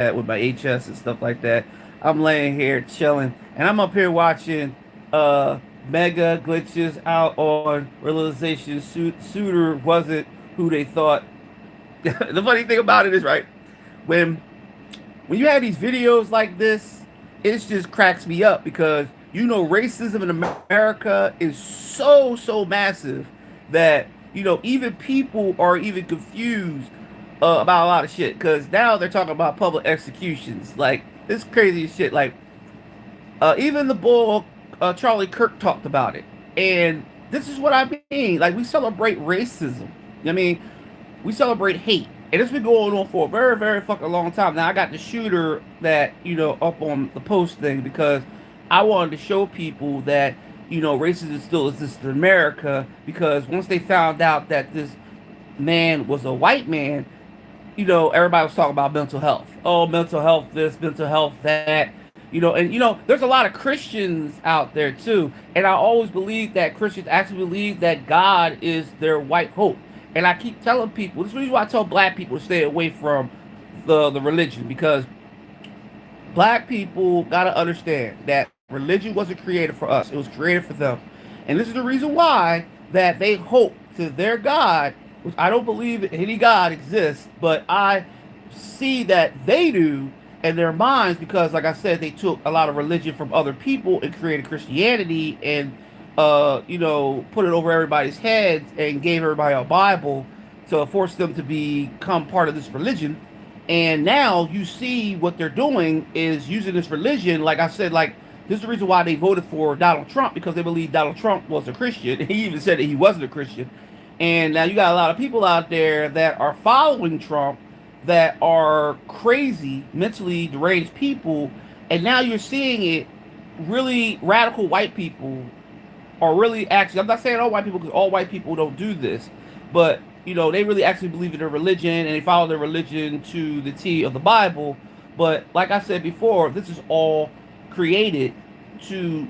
with my HS and stuff like that. I'm laying here chilling, and I'm up here watching uh mega glitches out on realization. Suitor wasn't who they thought. The funny thing about it is, right, when when you have these videos like this, it just cracks me up because racism in America is so massive that even people are even confused about a lot of shit because now they're talking about public executions. Like this crazy shit. Like even the bull Charlie Kirk talked about it, and this is what I mean. Like we celebrate racism. I mean, we celebrate hate, and it's been going on for a very fucking long time. Now I got the shooter that up on the post thing because I wanted to show people that racism still exists in America because once they found out that this man was a white man, everybody was talking about mental health. Oh, mental health this, mental health that. And there's a lot of Christians out there too. And I always believe that Christians actually believe that God is their white hope. And I keep telling people, this is the reason why I tell black people to stay away from the religion because black people gotta understand that religion wasn't created for us; it was created for them. And this is the reason why that they hope to their God, which I don't believe any God exists, but I see that they do in their minds because, like I said, they took a lot of religion from other people and created Christianity and put it over everybody's heads and gave everybody a Bible to force them to become part of this religion. And now you see what they're doing is using this religion. Like I said, like this is the reason why they voted for Donald Trump because they believe Donald Trump was a Christian. He even said that he wasn't a Christian. And now you got a lot of people out there that are following Trump that are crazy, mentally deranged people. And now you're seeing it really radical white people are really actually, I'm not saying all white people because all white people don't do this, but they really actually believe in their religion and they follow their religion to the T of the Bible. But like I said before, this is all created to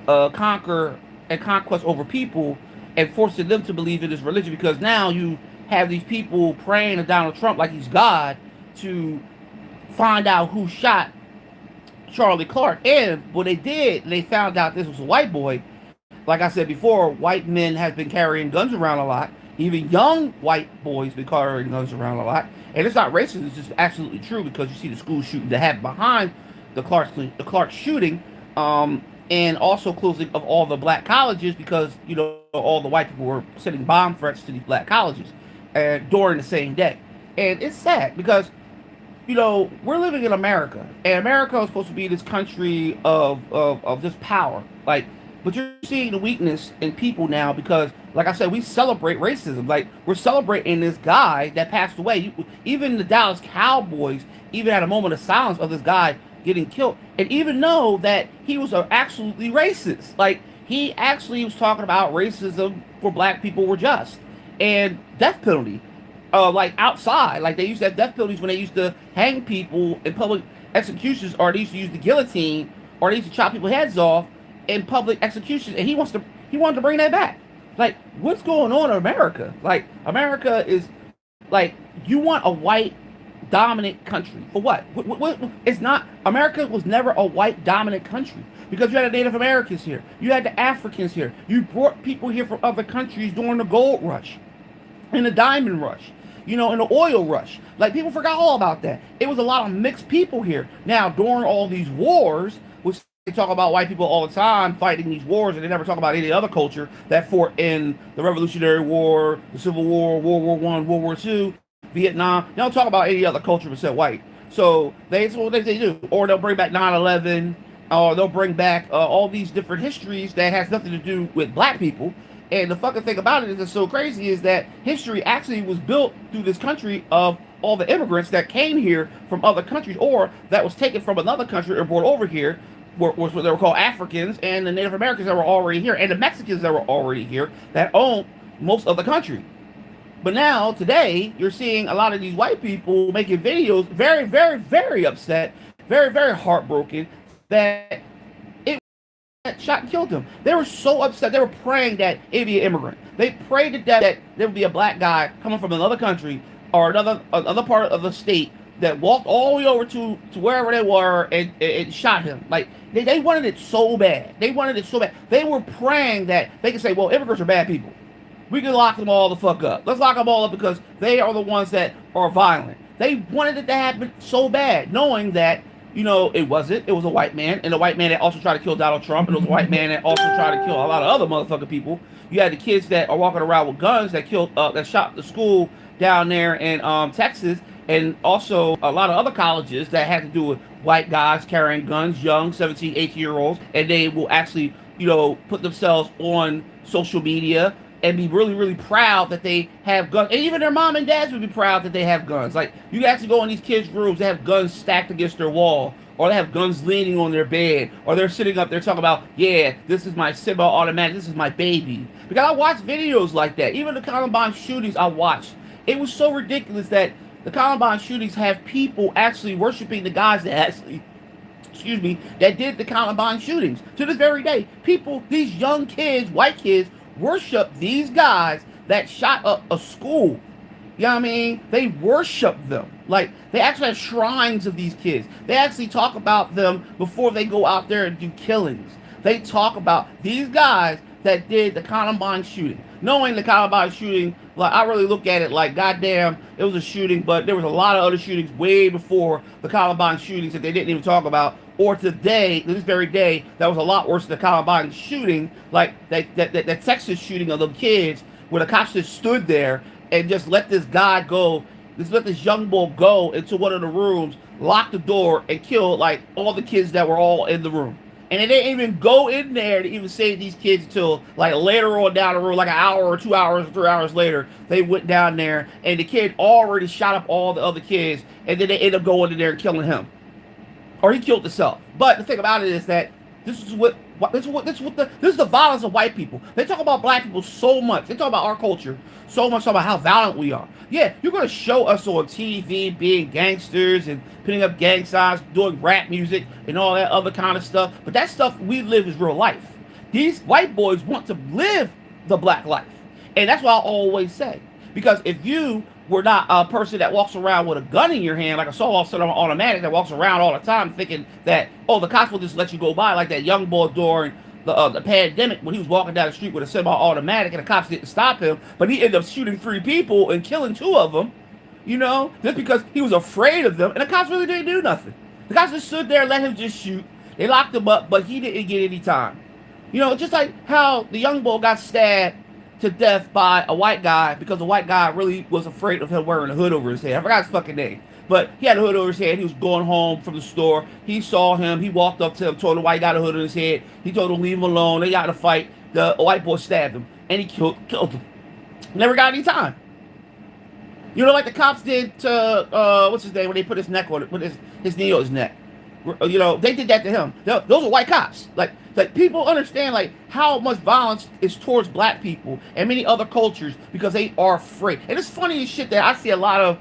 conquer and conquest over people and forcing them to believe in this religion because now you have these people praying to Donald Trump like he's God to find out who shot Charlie Clark. And what they did, they found out this was a white boy. Like I said before, white men have been carrying guns around a lot. Even young white boys been carrying guns around a lot. And it's not racist, it's just absolutely true because you see the school shooting that happened behind the Clark shooting, and also closing of all the black colleges because all the white people were sending bomb threats to these black colleges, and during the same day. And it's sad because we're living in America, and America is supposed to be this country of just power. Like, but you're seeing the weakness in people now because, like I said, we celebrate racism. Like, we're celebrating this guy that passed away. Even the Dallas Cowboys even had a moment of silence of this guy getting killed, and even know that he was absolutely racist. Like, he actually was talking about racism for black people were just and death penalty like outside. Like they used to have death penalties when they used to hang people in public executions, or they used to use the guillotine, or they used to chop people's heads off in public executions. And he wanted to bring that back. Like, what's going on in America? Like, America is like, you want a white dominant country for what? It's not. America was never a white dominant country because you had the Native Americans here, you had the Africans here, you brought people here from other countries during the gold rush, in the diamond rush, in the oil rush. Like, people forgot all about that. It was a lot of mixed people here. Now, during all these wars, which they talk about white people all the time fighting these wars, and they never talk about any other culture that fought in the Revolutionary War, the Civil War, World War One, World War Two, Vietnam. They don't talk about any other culture except white. So that's what they do. Or they'll bring back 9/11, or they'll bring back all these different histories that has nothing to do with black people. And the fucking thing about it is, it's so crazy, is that history actually was built through this country of all the immigrants that came here from other countries, or that was taken from another country and brought over here, was what they were called Africans, and the Native Americans that were already here, and the Mexicans that were already here that owned most of the country. But now, today, you're seeing a lot of these white people making videos very upset, very heartbroken that that shot and killed him. They were so upset. They were praying that it'd be an immigrant. They prayed to death that there would be a black guy coming from another country or another part of the state that walked all the way over to wherever they were and shot him. Like they wanted it so bad. They wanted it so bad. They were praying that they could say, well, immigrants are bad people. We can lock them all the fuck up. Let's lock them all up because they are the ones that are violent. They wanted it to happen so bad, knowing that, it wasn't. It was a white man, and a white man that also tried to kill Donald Trump, and it was a white man that also tried to kill a lot of other motherfucking people. You had the kids that are walking around with guns that shot the school down there in Texas, and also a lot of other colleges that had to do with white guys carrying guns, young 17, 18-year-olds, and they will actually, put themselves on social media and be really, really proud that they have guns. And even their mom and dads would be proud that they have guns. Like, you can actually go in these kids' rooms, they have guns stacked against their wall, or they have guns leaning on their bed, or they're sitting up there talking about, yeah, this is my semi-automatic, this is my baby. Because I watch videos like that. Even the Columbine shootings I watched. It was so ridiculous that the Columbine shootings have people actually worshiping the guys that actually, that did the Columbine shootings. To this very day, people, these young kids, white kids, worship these guys that shot up a school. You know what I mean? They worship them. Like, they actually have shrines of these kids. They actually talk about them before they go out there and do killings. They talk about these guys that did the Columbine shooting. Knowing the Columbine shooting, like, I really look at it like, goddamn, it was a shooting, but there was a lot of other shootings way before the Columbine shootings that they didn't even talk about. Or today, this very day, that was a lot worse than the Columbine shooting, like that Texas shooting of the kids, where the cops just stood there and just let this guy go, just let this young boy go into one of the rooms, lock the door, and kill, like, all the kids that were all in the room. And they didn't even go in there to even save these kids until, like, later on down the road, like an hour or 2 hours or 3 hours later, they went down there, and the kid already shot up all the other kids, and then they ended up going in there and killing him. Or he killed himself. But the thing about it is that this is the violence of white people. They talk about black people so much. They talk about our culture so much, about how violent we are. Yeah, you're gonna show us on TV being gangsters and putting up gang signs, doing rap music and all that other kind of stuff. But that stuff we live is real life. These white boys want to live the black life, and that's what I always say. Because if you were not a person that walks around with a gun in your hand, like a semi-automatic that walks around all the time thinking that, oh, the cops will just let you go by, like that young boy during the pandemic when he was walking down the street with a semi-automatic and the cops didn't stop him, but he ended up shooting 3 people and killing 2 of them, just because he was afraid of them, and the cops really didn't do nothing. The cops just stood there and let him just shoot. They locked him up, but he didn't get any time. Just like how the young boy got stabbed to death by a white guy because the white guy really was afraid of him wearing a hood over his head. I forgot his fucking name. But he had a hood over his head. He was going home from the store. He saw him. He walked up to him, told him why he got a hood on his head. He told him leave him alone. They got in a fight. The white boy stabbed him. And he killed him. Never got any time. Like the cops did to, what's his name, when they put his neck on it, put his knee on his neck. They did that to him. Those are white cops. Like people understand, like, how much violence is towards black people and many other cultures because they are afraid. And it's funny as shit that I see a lot of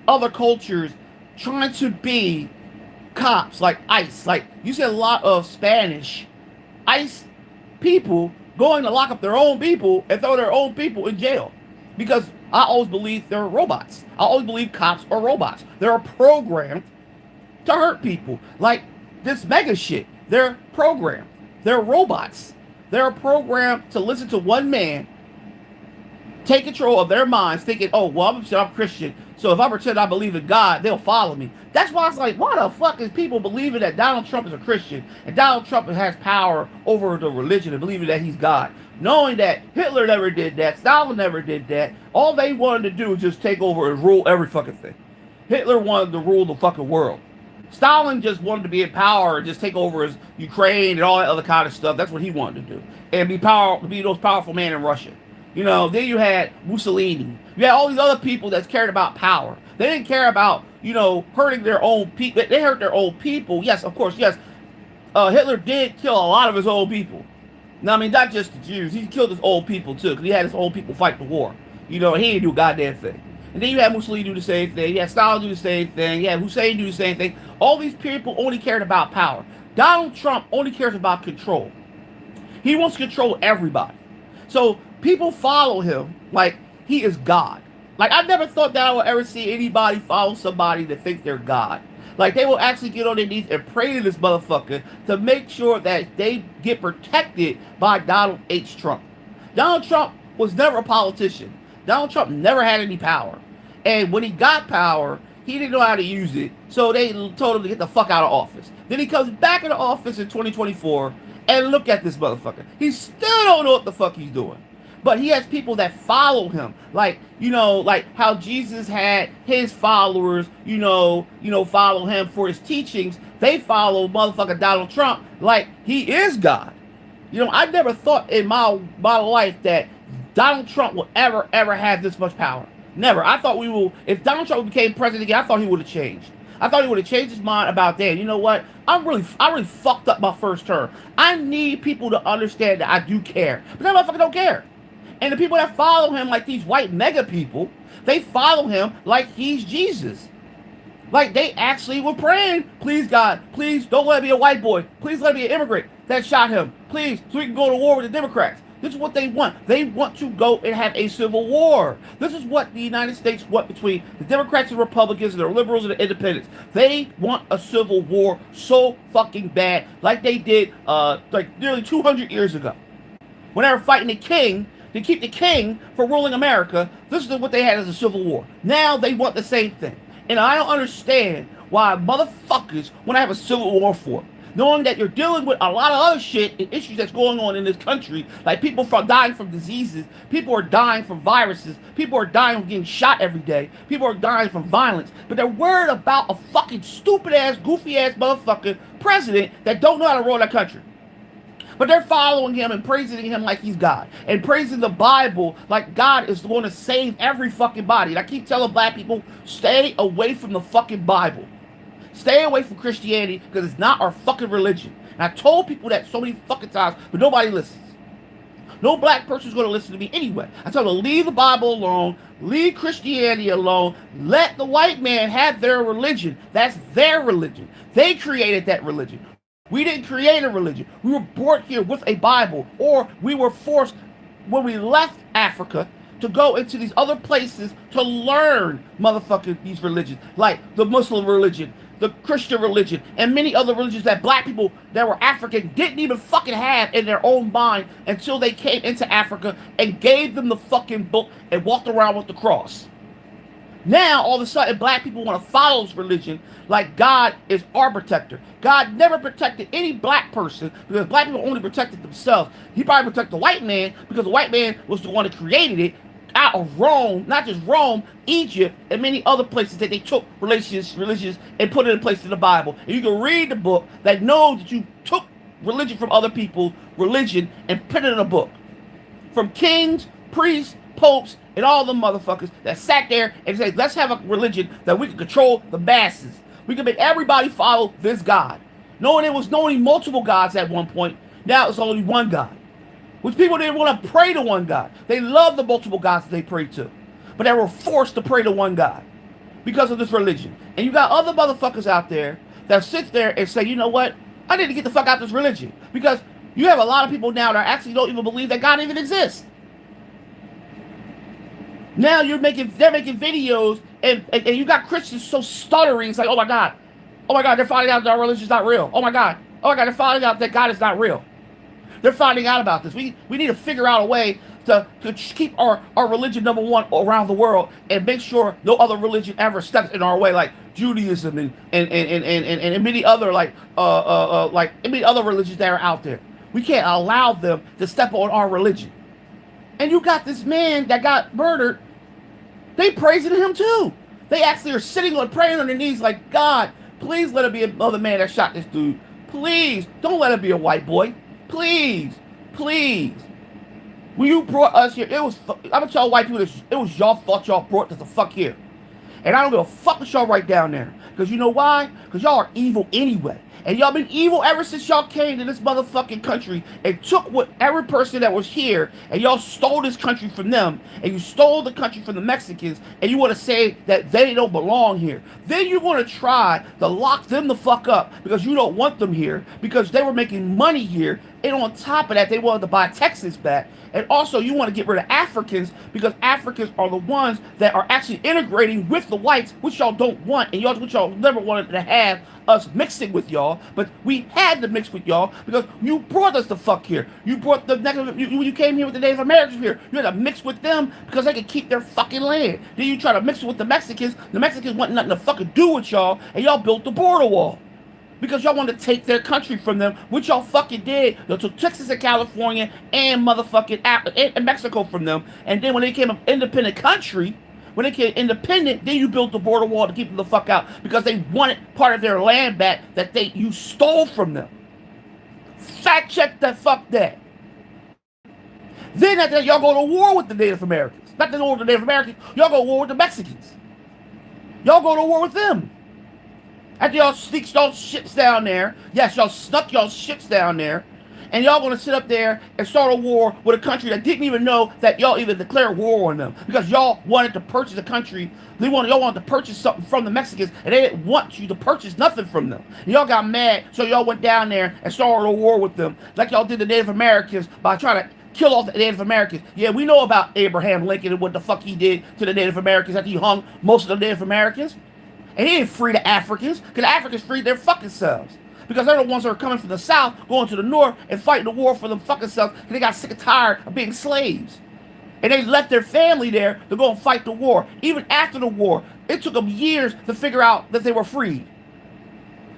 other cultures trying to be cops, like ICE. Like, you see a lot of Spanish ICE people going to lock up their own people and throw their own people in jail. Because I always believe they're robots. I always believe cops are robots. They're programmed to hurt people. Like this mega shit. They're programmed. They're robots. They're programmed to listen to one man, take control of their minds, thinking, oh, well, I'm Christian, so if I pretend I believe in God, they'll follow me. That's why it's like, why the fuck is people believing that Donald Trump is a Christian and Donald Trump has power over the religion and believing that he's God? Knowing that Hitler never did that, Stalin never did that. All they wanted to do was just take over and rule every fucking thing. Hitler wanted to rule the fucking world. Stalin just wanted to be in power and just take over his Ukraine and all that other kind of stuff. That's what he wanted to do. And be the most powerful man in Russia. Then you had Mussolini. You had all these other people that cared about power. They didn't care about, hurting their own people. They hurt their own people. Yes, of course, yes. Hitler did kill a lot of his own people. Now, I mean, not just the Jews. He killed his old people, too, because he had his old people fight the war. He didn't do a goddamn thing. And then you had Mussolini do the same thing. You had Stalin do the same thing. You had Hussein do the same thing. All these people only cared about power. Donald Trump only cares about control. He wants to control everybody. So people follow him like he is God. Like, I never thought that I would ever see anybody follow somebody that think they're God. Like, they will actually get on their knees and pray to this motherfucker to make sure that they get protected by Donald H. Trump. Donald Trump was never a politician. Donald Trump never had any power. And when he got power, he didn't know how to use it. So they told him to get the fuck out of office. Then he comes back into office in 2024, and look at this motherfucker. He still don't know what the fuck he's doing. But he has people that follow him, like, like how Jesus had his followers, follow him for his teachings. They follow motherfucker Donald Trump like he is God. I never thought in my life that Donald Trump would ever have this much power. Never. I thought if Donald Trump became president again, I thought he would have changed. I thought he would have changed his mind about that. You know what? I really fucked up my first term. I need people to understand that I do care, but that motherfucker don't care. And the people that follow him, like these white mega people, they follow him like he's Jesus. Like, they actually were praying, please, God, please don't let it be a white boy. Please let it be an immigrant that shot him. Please, so we can go to war with the Democrats. This is what they want. They want to go and have a civil war. This is what the United States want between the Democrats and Republicans and the liberals and the independents. They want a civil war so fucking bad, like they did like nearly 200 years ago. When they were fighting the king to keep the king from ruling America, this is what they had as a civil war. Now they want the same thing. And I don't understand why motherfuckers want to have a civil war for. Knowing that you're dealing with a lot of other shit and issues that's going on in this country, like people dying from diseases, people are dying from viruses, people are dying from getting shot every day, people are dying from violence, but they're worried about a fucking stupid ass, goofy ass motherfucker president that don't know how to run that country. But they're following him and praising him like he's God. And praising the Bible like God is going to save every fucking body. And I keep telling black people, stay away from the fucking Bible. Stay away from Christianity because it's not our fucking religion. And I told people that so many fucking times, but nobody listens. No black person's going to listen to me anyway. I tell them to leave the Bible alone, leave Christianity alone, let the white man have their religion. That's their religion. They created that religion. We didn't create a religion. We were brought here with a Bible, or we were forced when we left Africa to go into these other places to learn motherfucking these religions, like the Muslim religion, the Christian religion, and many other religions that black people that were African didn't even fucking have in their own mind until they came into Africa and gave them the fucking book and walked around with the cross. Now, all of a sudden, black people want to follow this religion like God is our protector. God never protected any black person because black people only protected themselves. He probably protected the white man because the white man was the one that created it out of Rome, not just Rome, Egypt, and many other places that they took religions and put it in place in the Bible. And you can read the book that knows that you took religion from other people's religion and put it in a book. From kings, priests, popes, and all the motherfuckers that sat there and said, let's have a religion that we can control the masses. We can make everybody follow this God. Knowing it was only multiple gods at one point, now it's only one God. Which people didn't want to pray to one God. They loved the multiple gods that they prayed to. But they were forced to pray to one God because of this religion. And you got other motherfuckers out there that sit there and say, you know what? I need to get the fuck out of this religion. Because you have a lot of people now that actually don't even believe that God even exists. Now they're making videos, and you got Christians so stuttering. It's like, oh my God, they're finding out that our religion's not real. Oh my God, they're finding out that God is not real. They're finding out about this. We need to figure out a way to keep our religion number one around the world and make sure no other religion ever steps in our way, like Judaism and many other like many other religions that are out there. We can't allow them to step on our religion. And you got this man that got murdered. They praising him too. They actually are sitting on praying on their knees like, God, please let it be another man that shot this dude. Please, don't let it be a white boy. Please. When you brought us here, I'm gonna tell white people this, it was y'all fault y'all brought us the fuck here. And I don't give a fuck with y'all right down there. Because you know why? Because y'all are evil anyway. And y'all been evil ever since y'all came to this motherfucking country and took what every person that was here and y'all stole this country from them. And you stole the country from the Mexicans and you want to say that they don't belong here. Then you want to try to lock them the fuck up because you don't want them here because they were making money here And on top of that, they wanted to buy Texas back. And also, you want to get rid of Africans because Africans are the ones that are actually integrating with the whites, which y'all don't want, and which y'all never wanted to have us mixing with y'all. But we had to mix with y'all because you brought us the fuck here. You brought the you came here with the Native Americans here. You had to mix with them because they could keep their fucking land. Then you try to mix with the Mexicans. The Mexicans want nothing to fucking do with y'all, and y'all built the border wall because y'all wanted to take their country from them, which y'all fucking did. Y'all took Texas and California and motherfucking and Mexico from them. And then when they became an independent country, when they became independent, then you built the border wall to keep them the fuck out because they wanted part of their land back that you stole from them. Fact check that, fuck that. Then after that, y'all go to war with the Native Americans. Not the war with the Native Americans, y'all go to war with the Mexicans. Y'all go to war with them. After y'all sneaked y'all ships down there, yes, y'all snuck y'all ships down there, and y'all gonna sit up there and start a war with a country that didn't even know that y'all even declared war on them because y'all wanted to purchase a country. Y'all wanted to purchase something from the Mexicans, and they didn't want you to purchase nothing from them. And y'all got mad, so y'all went down there and started a war with them, like y'all did the Native Americans by trying to kill off the Native Americans. Yeah, we know about Abraham Lincoln and what the fuck he did to the Native Americans after he hung most of the Native Americans. And he didn't free the Africans, because the Africans freed their fucking selves. Because they're the ones that are coming from the south, going to the north, and fighting the war for them fucking selves, because they got sick and tired of being slaves. And they left their family there to go and fight the war. Even after the war, it took them years to figure out that they were freed.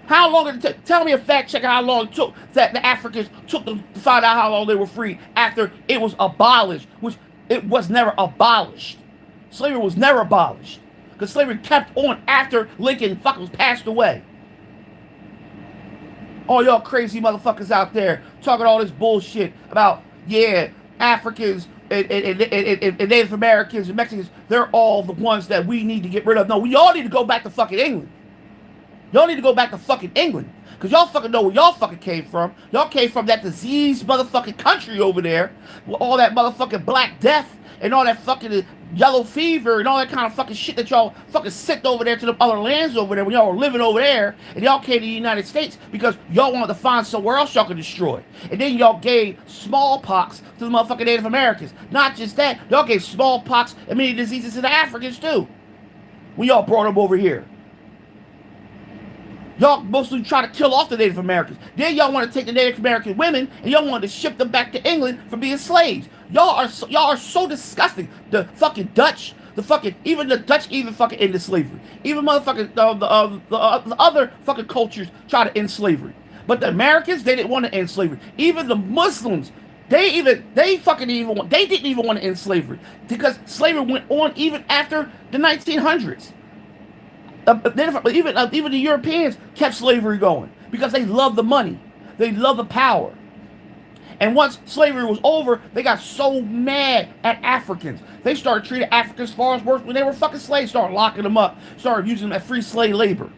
How long did it take? Tell me a fact check how long it took that the Africans took to find out how long they were freed after it was abolished, which it was never abolished. Slavery was never abolished. Because slavery kept on after Lincoln fucking passed away. All y'all crazy motherfuckers out there talking all this bullshit about, yeah, Africans and Native Americans and Mexicans, they're all the ones that we need to get rid of. No, we all need to go back to fucking England. Y'all need to go back to fucking England. Because y'all fucking know where y'all fucking came from. Y'all came from that diseased motherfucking country over there with all that motherfucking Black Death and all that fucking yellow fever and all that kind of fucking shit that y'all fucking sent over there to the other lands over there when y'all were living over there, and y'all came to the United States because y'all wanted to find somewhere else y'all could destroy. And then y'all gave smallpox to the motherfucking Native Americans. Not just that, y'all gave smallpox and many diseases to the Africans too when y'all brought them over here. Y'all mostly try to kill off the Native Americans. Then y'all want to take the Native American women and y'all want to ship them back to England for being slaves. Y'all are so disgusting. The fucking Dutch, even the Dutch even fucking ended slavery. Even motherfucking the other fucking cultures try to end slavery. But the Americans, they didn't want to end slavery. Even the Muslims, they didn't even want to end slavery because slavery went on even after the 1900s. Even the Europeans kept slavery going because they love the money, they love the power. And once slavery was over, they got so mad at Africans. They started treating Africans far as worse when they were fucking slaves. Started locking them up, started using them as free slave labor.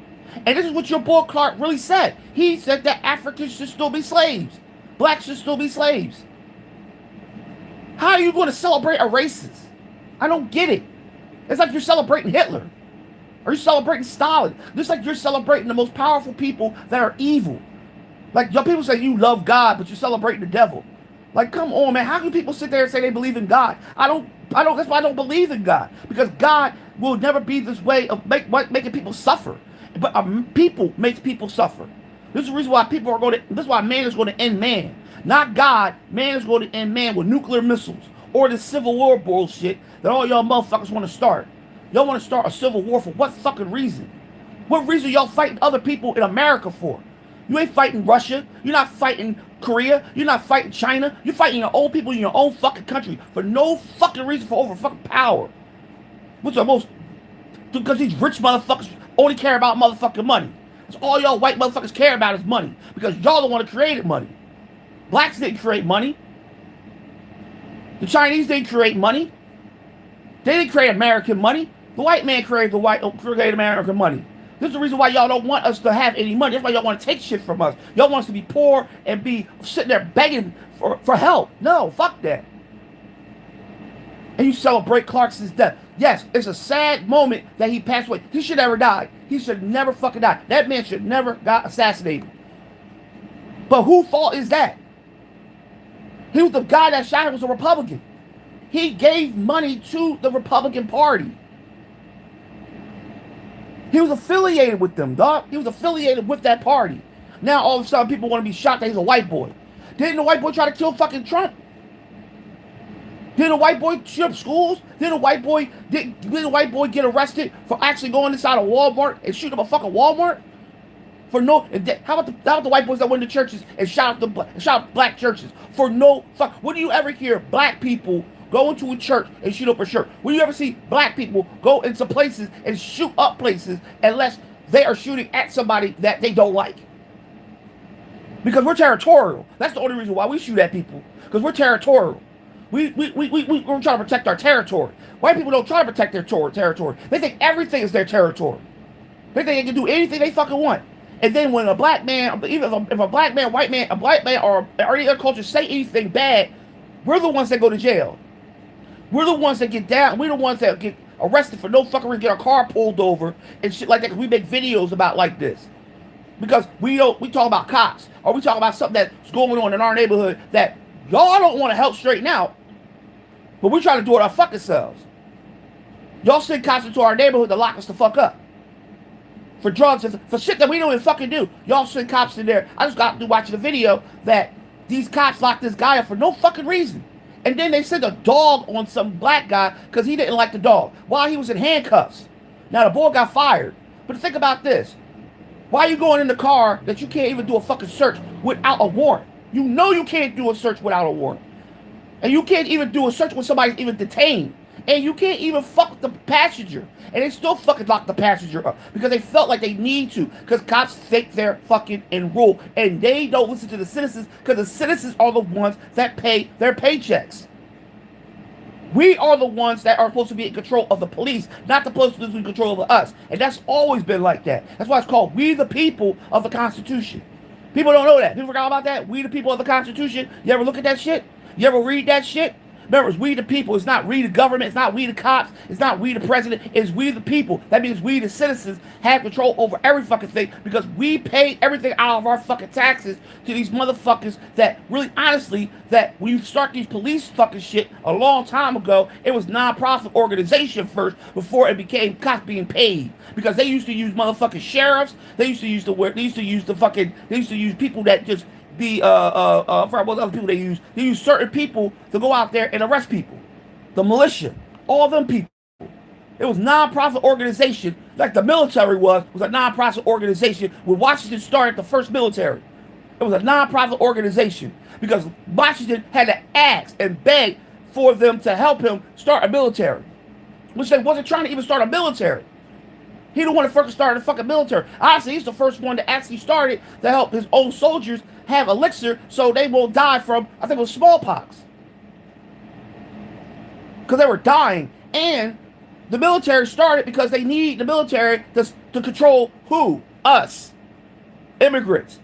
And this is what your boy Clark really said. He said that Africans should still be slaves, blacks should still be slaves. How are you going to celebrate a racist? I don't get it. It's like you're celebrating Hitler. Or you're celebrating Stalin. Just like you're celebrating the most powerful people that are evil. Like, y'all people say you love God, but you're celebrating the devil. Like, come on, man. How can people sit there and say they believe in God? That's why I don't believe in God. Because God will never be this way of making people suffer. But people makes people suffer. This is the reason why this is why man is going to end man. Not God. Man is going to end man with nuclear missiles. Or the Civil War bullshit that all y'all motherfuckers want to start. Y'all want to start a civil war for what fucking reason? What reason y'all fighting other people in America for? You ain't fighting Russia. You're not fighting Korea. You're not fighting China. You're fighting your own people in your own fucking country for no fucking reason, for over fucking power. Because these rich motherfuckers only care about motherfucking money. That's all y'all white motherfuckers care about is money. Because y'all the one that created money. Blacks didn't create money. The Chinese didn't create money. They didn't create American money. The white man created American money. This is the reason why y'all don't want us to have any money. That's why y'all want to take shit from us. Y'all want us to be poor and be sitting there begging for help. No, fuck that. And you celebrate Clarkson's death. Yes, it's a sad moment that he passed away. He should never die. He should never fucking die. That man should never got assassinated. But whose fault is that? He was the guy that shot him was a Republican. He gave money to the Republican Party. He was affiliated with them, dog. He was affiliated with that party. Now all of a sudden people want to be shocked that he's a white boy. Didn't the white boy try to kill fucking Trump? Did a white boy shoot up schools? Did a white boy get arrested for actually going inside a Walmart and shooting up a fucking Walmart? For no, how about the white boys that went to churches and shot up black churches for no fuck? When do you ever hear black people go into a church and shoot up a church? When do you ever see black people go into places and shoot up places unless they are shooting at somebody that they don't like? Because we're territorial. That's the only reason why we shoot at people. Because we're territorial. We're trying to protect our territory. White people don't try to protect their territory. They think everything is their territory. They think they can do anything they fucking want. And then when a black man, even if a black man, white man, a black man, or any other culture say anything bad, we're the ones that go to jail. We're the ones that get down. We're the ones that get arrested for no fucking reason, get our car pulled over and shit like that. Cause we make videos about like this. Because we talk about cops, or we talk about something that's going on in our neighborhood that y'all don't want to help straighten out, but we're trying to do it our fucking selves. Y'all send cops into our neighborhood to lock us the fuck up. For drugs and for shit that we don't even fucking do. Y'all send cops in there. I just got to watching a video that these cops locked this guy up for no fucking reason. And then they sent a dog on some black guy because he didn't like the dog while he was in handcuffs. Now the boy got fired. But think about this. Why are you going in the car that you can't even do a fucking search without a warrant? You know you can't do a search without a warrant. And you can't even do a search when somebody's even detained. And you can't even fuck with the passenger. And they still fucking lock the passenger up. Because they felt like they need to. Because cops think they're fucking in rule. And they don't listen to the citizens. Because the citizens are the ones that pay their paychecks. We are the ones that are supposed to be in control of the police, not the police to be in control of us. And that's always been like that. That's why it's called We the People of the Constitution. People don't know that. People forgot about that. We the people of the Constitution. You ever look at that shit? You ever read that shit? Remember, it's we the people. It's not we the government. It's not we the cops. It's not we the president. It's we the people. That means we the citizens have control over every fucking thing because we pay everything out of our fucking taxes to these motherfuckers that really honestly, that when you start these police fucking shit a long time ago, it was non-profit organization first before it became cops being paid. Because they used to use motherfucking sheriffs. They used to use people that just for what other people they use certain people to go out there and arrest people. The militia, all them people. It was non-profit organization, like the military was a non-profit organization when Washington started the first military. It was a non-profit organization because Washington had to ask and beg for them to help him start a military, which they wasn't trying to even start a military. He the one that first started the fucking military. Honestly, he's the first one that actually started to help his own soldiers have elixir so they won't die from, I think it was smallpox. Because they were dying. And the military started because they need the military to control who? Us. Immigrants.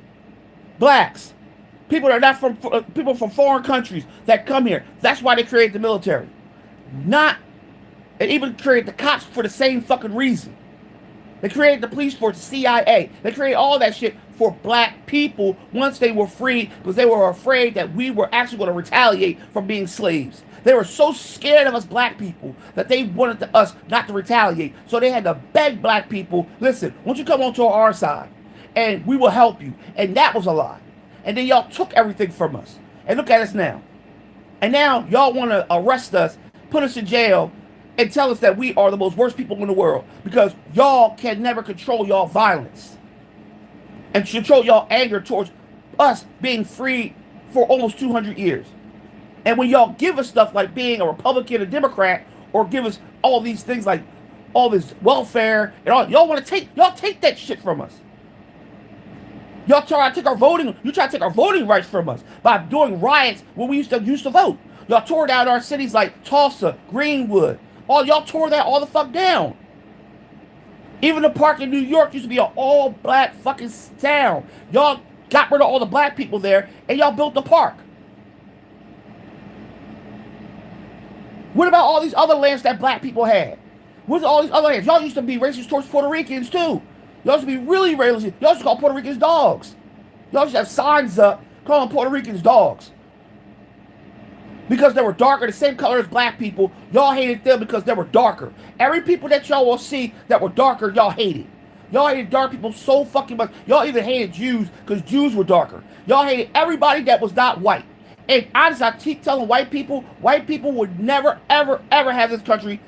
Blacks. People that are not from, people from foreign countries that come here. That's why they created the military. And even created the cops for the same fucking reason. They created the police force, the CIA. They created all that shit for black people once they were free because they were afraid that we were actually going to retaliate from being slaves. They were so scared of us black people that they wanted us not to retaliate. So they had to beg black people, listen, won't you come onto our side and we will help you. And that was a lie. And then y'all took everything from us. And look at us now. And now y'all want to arrest us, put us in jail, and tell us that we are the most worst people in the world because y'all can never control y'all violence and control y'all anger towards us being free for almost 200 years. And when y'all give us stuff like being a Republican or Democrat or give us all these things like all this welfare and all, y'all want to take that shit from us. Y'all try to take our voting rights from us by doing riots when we used to vote. Y'all tore down our cities like Tulsa, Greenwood. Y'all tore that all the fuck down. Even the park in New York used to be an all-black fucking town. Y'all got rid of all the black people there, and y'all built the park. What about all these other lands that black people had? What's all these other lands? Y'all used to be racist towards Puerto Ricans, too. Y'all used to be really racist. Y'all used to call Puerto Ricans dogs. Y'all used to have signs up calling Puerto Ricans dogs. because they were darker, the same color as black people. Y'all hated them because they were darker. Every people that y'all will see that were darker, y'all hated. Y'all hated dark people so fucking much. Y'all even hated Jews because Jews were darker. Y'all hated everybody that was not white. And honestly, I keep telling white people would never, ever, ever have this country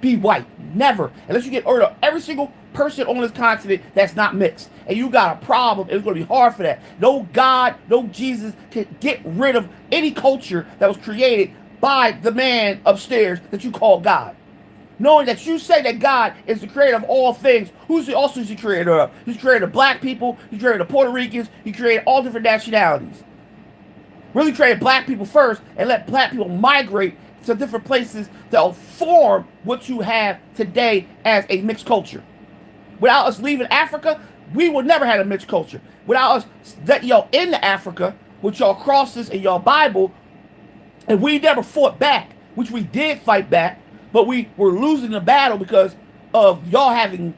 be white. Never. Unless you get rid of every single person on this continent that's not mixed. And you got a problem, and it's going to be hard for that. No God, no Jesus can get rid of any culture that was created by the man upstairs that you call God. Knowing that you say that God is the creator of all things, who's the, also the creator of? He's the creator of black people, he created the Puerto Ricans, he created all different nationalities. Really created black people first and let black people migrate to different places that'll form what you have today as a mixed culture. Without us leaving Africa, we would never have a mixed culture. Without us letting y'all into Africa with y'all crosses and y'all Bible, and we never fought back, which we did fight back, but we were losing the battle because of y'all having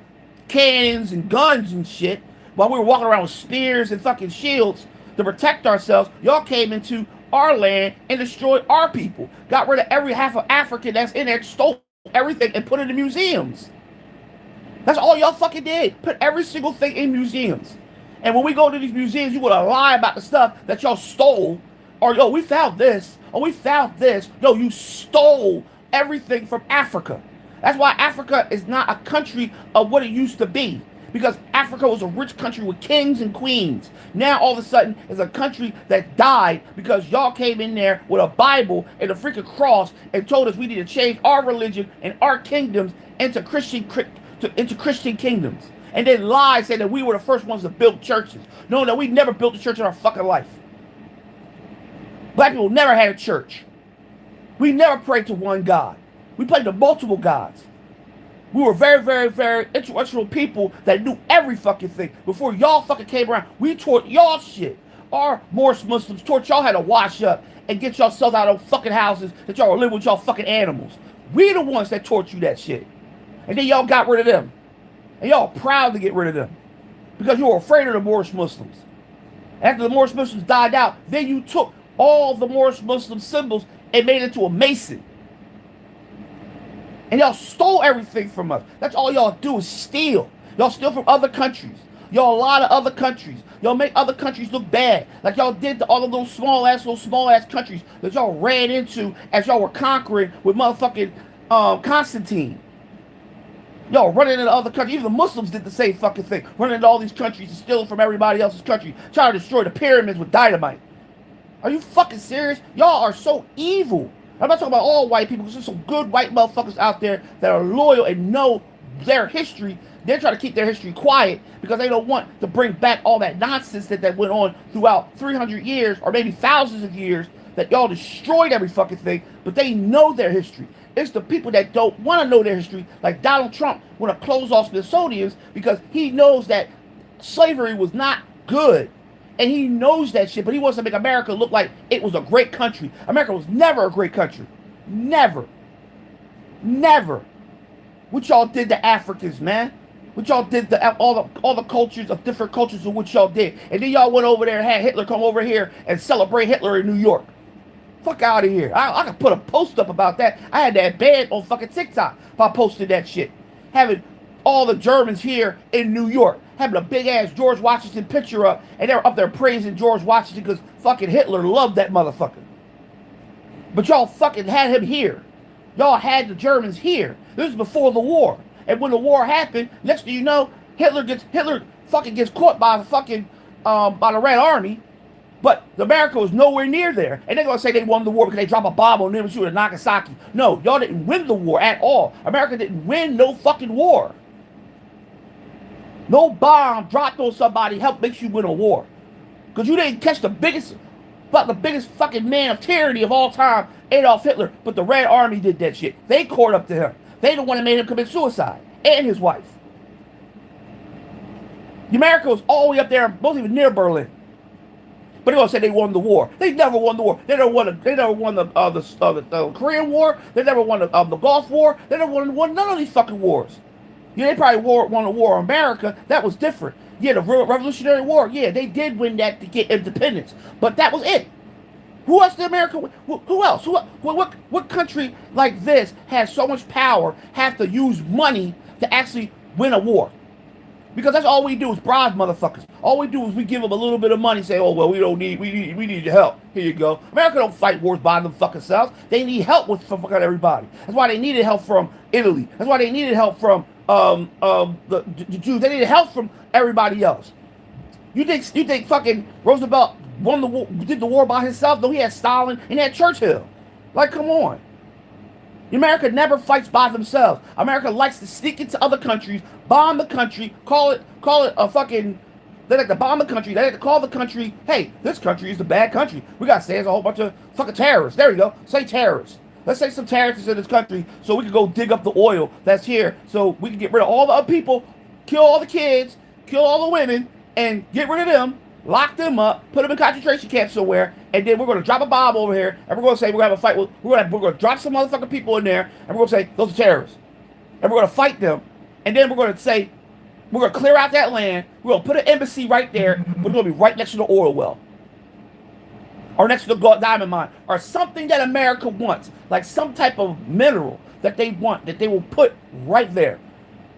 cannons and guns and shit while we were walking around with spears and fucking shields to protect ourselves. Y'all came into our land and destroyed our people. Got rid of every half of Africa that's in there, stole everything and put it in museums. That's all y'all fucking did. Put every single thing in museums. And when we go to these museums, you want to lie about the stuff that y'all stole. Or, yo, we found this. Or we found this. Yo, you stole everything from Africa. That's why Africa is not a country of what it used to be. Because Africa was a rich country with kings and queens. Now, all of a sudden, it's a country that died because y'all came in there with a Bible and a freaking cross and told us we need to change our religion and our kingdoms into Christian kingdoms. And then lies saying that we were the first ones to build churches. No, we never built a church in our fucking life. Black people never had a church. We never prayed to one God. We prayed to multiple gods. We were very, very, very intellectual people that knew every fucking thing. Before y'all fucking came around, we taught y'all shit. Our Moorish Muslims taught y'all how to wash up and get yourselves out of fucking houses that y'all were living with y'all fucking animals. We the ones that taught you that shit. And then y'all got rid of them. And y'all proud to get rid of them. Because you were afraid of the Moorish Muslims. After the Moorish Muslims died out, then you took all the Moorish Muslim symbols and made it into a mason. And y'all stole everything from us. That's all y'all do is steal. Y'all steal from other countries. Y'all lie to other countries. Y'all make other countries look bad. Like y'all did to all of those small ass countries that y'all ran into as y'all were conquering with motherfucking Constantine. Y'all running into other countries. Even the Muslims did the same fucking thing. Running into all these countries and stealing from everybody else's country. Trying to destroy the pyramids with dynamite. Are you fucking serious? Y'all are so evil. I'm not talking about all white people, because there's some good white motherfuckers out there that are loyal and know their history. They're trying to keep their history quiet because they don't want to bring back all that nonsense that went on throughout 300 years or maybe thousands of years that y'all destroyed every fucking thing, but they know their history. It's the people that don't want to know their history, like Donald Trump, want to close off Smithsonian's because he knows that slavery was not good. And he knows that shit, but he wants to make America look like it was a great country. America was never a great country. Never. Never. What y'all did to Africans, man. What y'all did to all the cultures of different cultures of what y'all did. And then y'all went over there and had Hitler come over here and celebrate Hitler in New York. Fuck out of here. I could put a post up about that. I had that banned on fucking TikTok if I posted that shit. Having all the Germans here in New York. Having a big ass George Washington picture up, and they were up there praising George Washington because fucking Hitler loved that motherfucker. But y'all fucking had him here. Y'all had the Germans here. This is before the war. And when the war happened, next thing you know, Hitler fucking gets caught by the fucking by the Red Army. But America was nowhere near there. And they're gonna say they won the war because they dropped a bomb on them and shoot at Nagasaki. No, y'all didn't win the war at all. America didn't win no fucking war. No bomb dropped on somebody helped make you win a war. Because you didn't catch the biggest fucking man of tyranny of all time, Adolf Hitler. But the Red Army did that shit. They caught up to him. They the one that made him commit suicide. And his wife. America was all the way up there, most even near Berlin. But they're gonna say they won the war. They never won the war. They never won the Korean War. They never won the Gulf War. They never won none of these fucking wars. Yeah, they probably won a war on America. That was different. Yeah, the Revolutionary War. Yeah, they did win that to get independence. But that was it. Who else in America? Who else? What country like this has so much power, have to use money to actually win a war? Because that's all we do is bribe motherfuckers. All we do is we give them a little bit of money, say, oh well, we need your help. Here you go. America don't fight wars by them fucking selves. They need help with fucking everybody. That's why they needed help from Italy. That's why they needed help from the Jews. They needed help from everybody else. You think fucking Roosevelt won the war, did the war by himself? No, he had Stalin and he had Churchill. Like, come on. America never fights by themselves. America likes to sneak into other countries, bomb the country, call it a fucking. They like to bomb the country. They like to call the country, hey, this country is the bad country. We gotta say it's a whole bunch of fucking terrorists. There you go. Say terrorists. Let's say some terrorists in this country so we can go dig up the oil that's here, so we can get rid of all the other people, kill all the kids, kill all the women, and get rid of them. Lock them up, put them in concentration camps somewhere, and then we're going to drop a bomb over here, and we're going to say we're going to have a fight. We're going to drop some motherfucking people in there, and we're going to say those are terrorists. And we're going to fight them, and then we're going to say, we're going to clear out that land, we're going to put an embassy right there, but it's going to be right next to the oil well. Or next to the diamond mine, or something that America wants, like some type of mineral that they want, that they will put right there.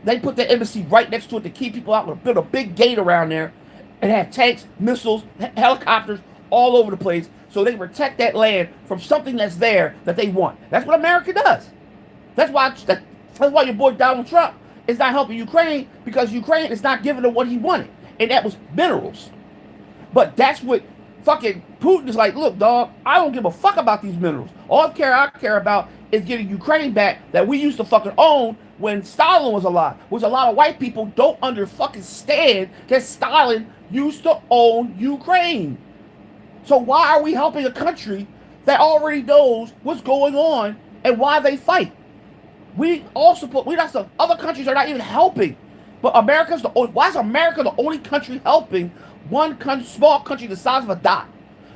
They put the embassy right next to it to keep people out. We'll build a big gate around there and have tanks, missiles, helicopters all over the place so they can protect that land from something that's there that they want. That's what America does. That's why your boy Donald Trump is not helping Ukraine, because Ukraine is not giving them what he wanted, and that was minerals. But that's what fucking Putin is like, look, dog, I don't give a fuck about these minerals. All I care about is getting Ukraine back that we used to fucking own when Stalin was alive, which a lot of white people don't fucking stand that Stalin used to own Ukraine. So why are we helping a country that already knows what's going on and why they fight? We not some other countries are not even helping, but why is America the only country helping one small country the size of a dot?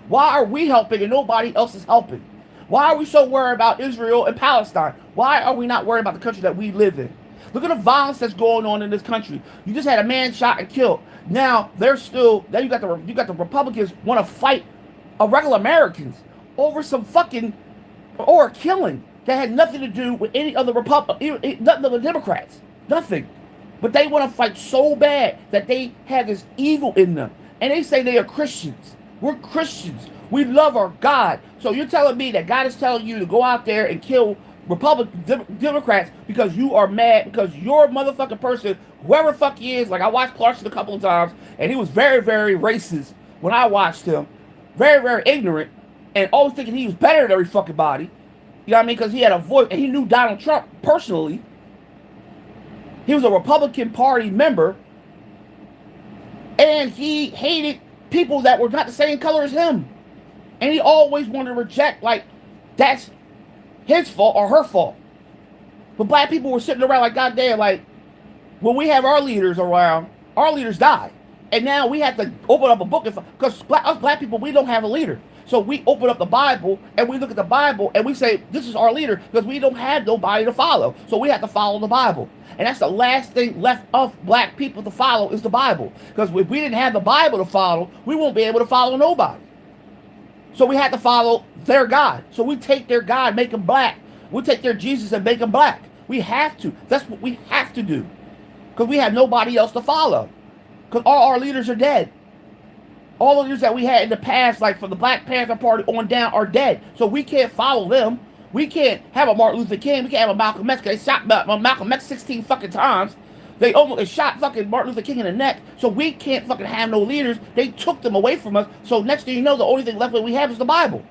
Why are we helping and nobody else is helping? Why are we so worried about Israel and Palestine? Why are we not worried about the country that we live in? Look at the violence that's going on in this country. You just had a man shot and killed. Now you got the Republicans want to fight regular Americans over some fucking or a killing that had nothing to do with any other nothing of the Democrats. Nothing. But they want to fight so bad that they have this evil in them. And they say they are Christians. We're Christians. We love our God. So you're telling me that God is telling you to go out there and kill Democrats because you are mad, because your motherfucking person, whoever the fuck he is, like I watched Clarkson a couple of times, and he was very, very racist when I watched him. Very, very ignorant, and always thinking he was better than every fucking body. You know what I mean? Because he had a voice, and he knew Donald Trump personally. He was a Republican Party member, and he hated people that were not the same color as him. And he always wanted to reject, like, that's his fault or her fault. But black people were sitting around like, goddamn, like, when we have our leaders around, our leaders die. And now we have to open up a book, because us black people, we don't have a leader. So we open up the Bible, and we look at the Bible, and we say, this is our leader, because we don't have nobody to follow. So we have to follow the Bible. And that's the last thing left of black people to follow is the Bible. Because if we didn't have the Bible to follow, we won't be able to follow nobody. So we had to follow their God. So we take their God, make him black. We take their Jesus and make him black. We have to. That's what we have to do. Because we have nobody else to follow. Because all our leaders are dead. All the leaders that we had in the past, like from the Black Panther Party on down, are dead. So we can't follow them. We can't have a Martin Luther King. We can't have a Malcolm X. They shot Malcolm X 16 fucking times. They shot fucking Martin Luther King in the neck. So we can't fucking have no leaders. They took them away from us. So next thing you know, the only thing left that we have is the Bible.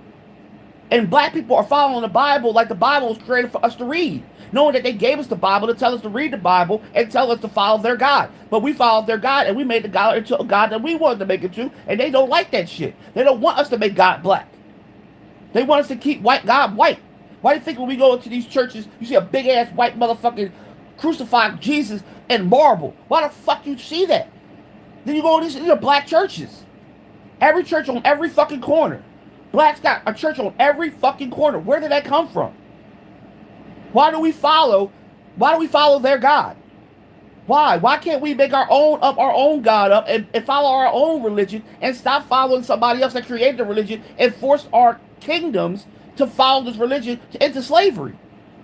And black people are following the Bible like the Bible was created for us to read. Knowing that they gave us the Bible to tell us to read the Bible and tell us to follow their God. But we followed their God, and we made the God into a God that we wanted to make it to. And they don't like that shit. They don't want us to make God black. They want us to keep God white. Why do you think when we go into these churches, you see a big-ass white motherfucking crucified Jesus in marble? Why the fuck you see that? Then you go to these are black churches. Every church on every fucking corner. Blacks got a church on every fucking corner. Where did that come from? Why do we follow their God? Why? Why can't we make our own God up and follow our own religion and stop following somebody else that created the religion and force our kingdoms to follow this religion into slavery?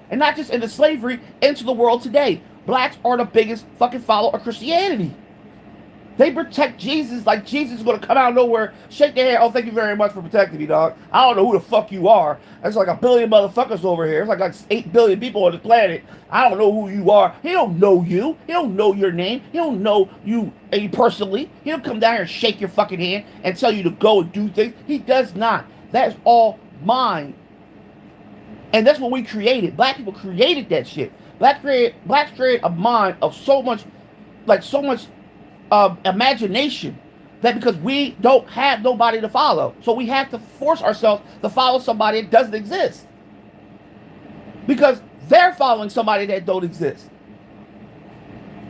And not just into slavery, into the world today. Blacks are the biggest fucking follower of Christianity. They protect Jesus like Jesus is going to come out of nowhere, shake their hand. Oh, thank you very much for protecting me, dog. I don't know who the fuck you are. There's like a billion motherfuckers over here. It's like 8 billion people on this planet. I don't know who you are. He don't know you. He don't know your name. He don't know you personally. He don't come down here and shake your fucking hand and tell you to go and do things. He does not. That is all mine. And that's what we created. Black people created that shit. Blacks created a mind of so much, imagination, that because we don't have nobody to follow, so we have to force ourselves to follow somebody that doesn't exist because they're following somebody that don't exist.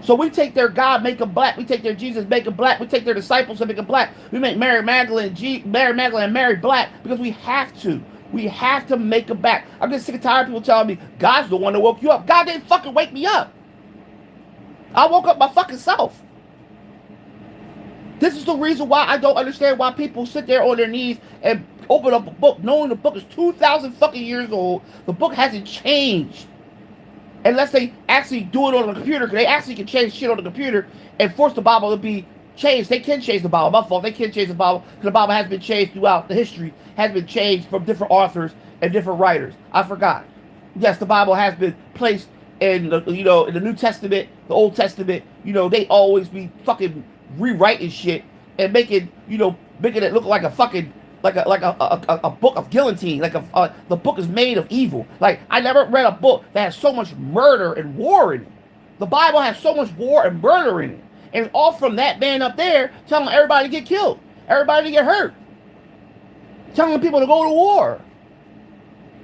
So we take their God, make them black. We take their Jesus, make them black. We take their disciples and make them black. We make Mary Magdalene and Mary black because we have to. We have to make them black. I'm just sick and tired of people telling me God's the one that woke you up. God didn't fucking wake me up. I woke up my fucking self. This is the reason why I don't understand why people sit there on their knees and open up a book knowing the book is 2,000 fucking years old. The book hasn't changed. Unless they actually do it on the computer, because they actually can change shit on the computer and force the Bible to be changed. They can change the Bible. My fault. They can change the Bible because the Bible has been changed throughout the history, has been changed from different authors and different writers. I forgot. Yes, the Bible has been placed in the in the New Testament, the Old Testament. They always be fucking rewriting shit and making it look like a fucking like a book of guillotine, the book is made of evil. Like, I never read a book that has so much murder and war in it. The Bible has so much war and murder in it, and all from that man up there telling everybody to get killed, everybody to get hurt, telling people to go to war,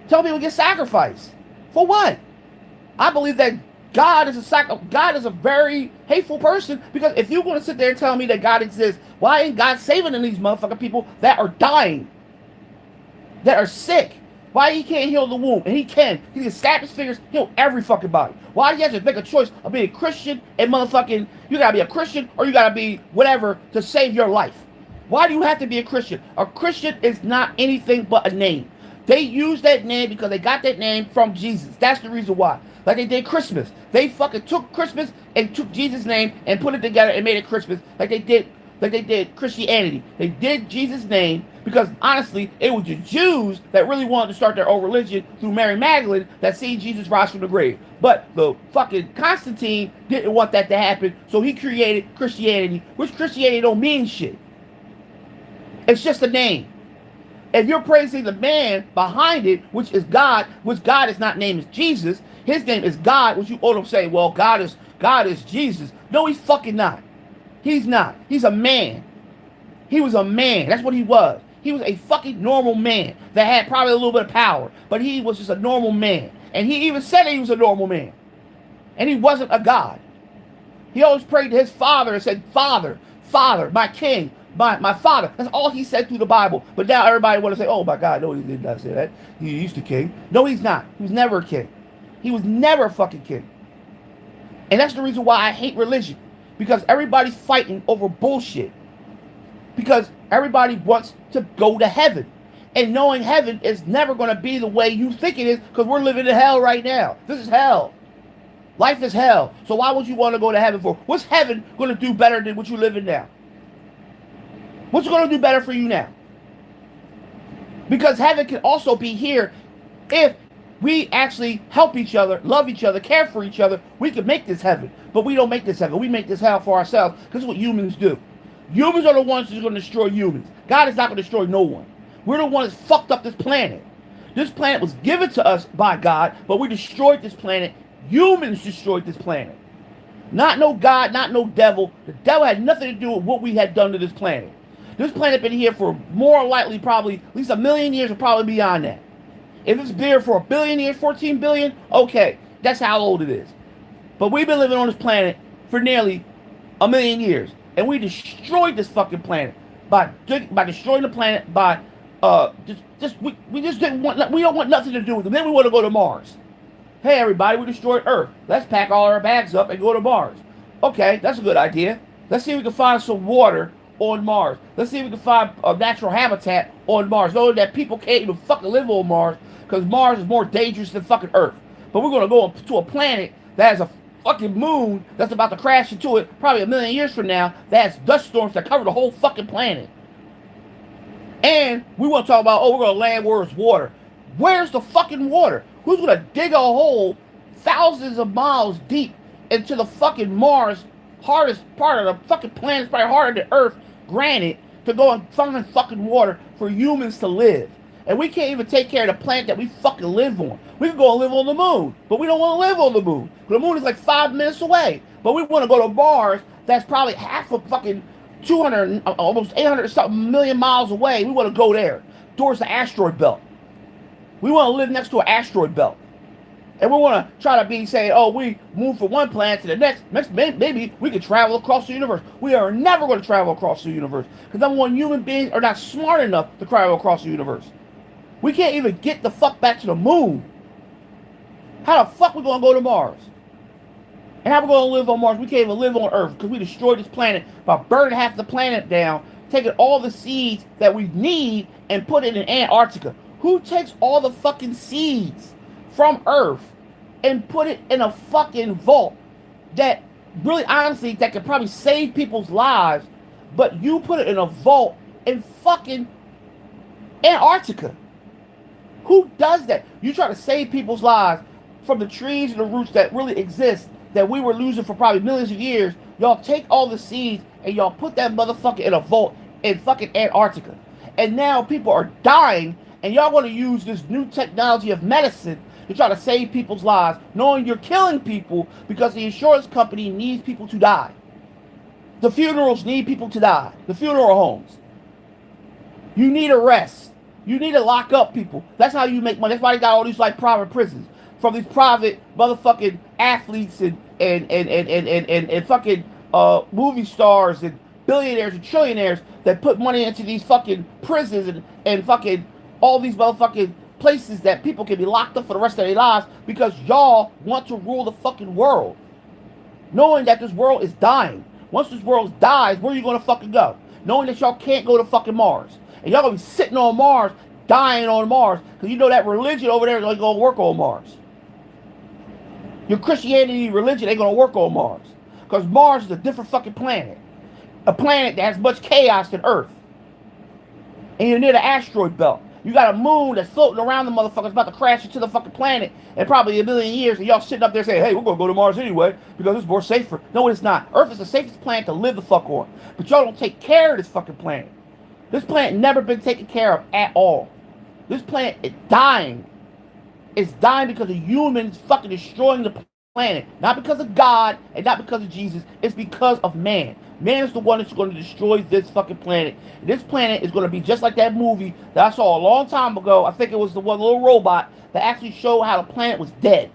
telling people to get sacrificed. For what? I believe that God is a very hateful person, because if you're going to sit there and tell me that God exists, why ain't God saving these motherfucking people that are dying, that are sick? Why he can't heal the womb? And he can. He can snap his fingers, heal every fucking body. Why do you have to make a choice of being Christian and motherfucking, you gotta be a Christian or you gotta be whatever to save your life? Why do you have to be a Christian? A Christian is not anything but a name. They use that name because they got that name from Jesus. That's the reason why. Like they did Christmas. They fucking took Christmas and took Jesus' name and put it together and made it Christmas. Like they did Christianity. They did Jesus' name because honestly, it was the Jews that really wanted to start their own religion through Mary Magdalene that seen Jesus rise from the grave. But the fucking Constantine didn't want that to happen, so he created Christianity, which Christianity don't mean shit. It's just a name. If you're praising the man behind it, which is God, which God is not named as Jesus, his name is God, which you ought to say, well, God is Jesus. No, he's fucking not. He's not. He's a man. He was a man. That's what he was. He was a fucking normal man that had probably a little bit of power, but he was just a normal man. And he even said that he was a normal man. And he wasn't a God. He always prayed to his father and said, Father, Father, my king, my father. That's all he said through the Bible. But now everybody want to say, oh my God, no, he did not say that. He's the king. No, he's not. He was never a king. He was never a fucking king. And that's the reason why I hate religion. Because everybody's fighting over bullshit. Because everybody wants to go to heaven. And knowing heaven is never going to be the way you think it is, because we're living in hell right now. This is hell. Life is hell. So why would you want to go to heaven for? What's heaven going to do better than what you live in now? What's going to do better for you now? Because heaven can also be here if we actually help each other, love each other, care for each other. We can make this heaven. But we don't make this heaven. We make this hell for ourselves, because it's what humans do. Humans are the ones who's going to destroy humans. God is not going to destroy no one. We're the ones that fucked up this planet. This planet was given to us by God, but we destroyed this planet. Humans destroyed this planet. Not no God, not no devil. The devil had nothing to do with what we had done to this planet. This planet been here for more likely probably at least 1 million years, or probably beyond that. If it's been here for 1 billion years, 14 billion, okay, that's how old it is. But we've been living on this planet for nearly 1 million years, and we destroyed this fucking planet by destroying the planet by we just didn't want, we don't want nothing to do with it. Then we want to go to Mars. Hey everybody, we destroyed Earth. Let's pack all our bags up and go to Mars. Okay, that's a good idea. Let's see if we can find some water on Mars. Let's see if we can find a natural habitat on Mars. Knowing that people can't even fucking live on Mars because Mars is more dangerous than fucking Earth. But we're gonna go to a planet that has a fucking moon that's about to crash into it probably a million years from now that has dust storms that cover the whole fucking planet. And we want to talk about, oh, we're going to land where it's water. Where's the fucking water? Who's going to dig a hole thousands of miles deep into the fucking Mars, hardest part of the fucking planet, probably harder than Earth, granted, to go and find fucking water for humans to live? And we can't even take care of the planet that we fucking live on. We can go and live on the moon, but we don't want to live on the moon. The moon is like 5 minutes away. But we want to go to Mars that's probably half a fucking 200, almost 800 something million miles away. We want to go there, towards the asteroid belt. We want to live next to an asteroid belt. And we want to try to be saying, oh, we move from one planet to the next. Maybe we could travel across the universe. We are never going to travel across the universe. Because number one, human beings are not smart enough to travel across the universe. We can't even get the fuck back to the moon. How the fuck we going to go to Mars? And how we going to live on Mars? We can't even live on Earth because we destroyed this planet by burning half the planet down, taking all the seeds that we need and put it in Antarctica. Who takes all the fucking seeds from Earth and put it in a fucking vault that really honestly that could probably save people's lives, but you put it in a vault in fucking Antarctica? Who does that? You try to save people's lives from the trees and the roots that really exist that we were losing for probably millions of years. Y'all take all the seeds and y'all put that motherfucker in a vault in fucking Antarctica. And now people are dying and y'all want to use this new technology of medicine to try to save people's lives, knowing you're killing people because the insurance company needs people to die. The funerals need people to die. The funeral homes. You need a rest. You need to lock up people. That's how you make money. That's why they got all these like private prisons from these private motherfucking athletes and fucking movie stars and billionaires and trillionaires that put money into these fucking prisons and fucking all these motherfucking places that people can be locked up for the rest of their lives because y'all want to rule the fucking world, knowing that this world is dying. Once this world dies, where are you gonna fucking go? Knowing that y'all can't go to fucking Mars. And y'all gonna be sitting on Mars, dying on Mars, because you know that religion over there is gonna work on Mars. Your Christianity religion ain't gonna work on Mars. Because Mars is a different fucking planet. A planet that has much chaos than Earth. And you're near the asteroid belt. You got a moon that's floating around the motherfuckers about to crash into the fucking planet in probably a million years, and y'all sitting up there saying, hey, we're gonna go to Mars anyway, because it's more safer. No, it's not. Earth is the safest planet to live the fuck on. But y'all don't take care of this fucking planet. This planet never been taken care of at all. This planet is dying. It's dying because of humans fucking destroying the planet. Not because of God and not because of Jesus. It's because of man. Man is the one that's going to destroy this fucking planet. And this planet is going to be just like that movie that I saw a long time ago. I think it was the one little robot that actually showed how the planet was dead.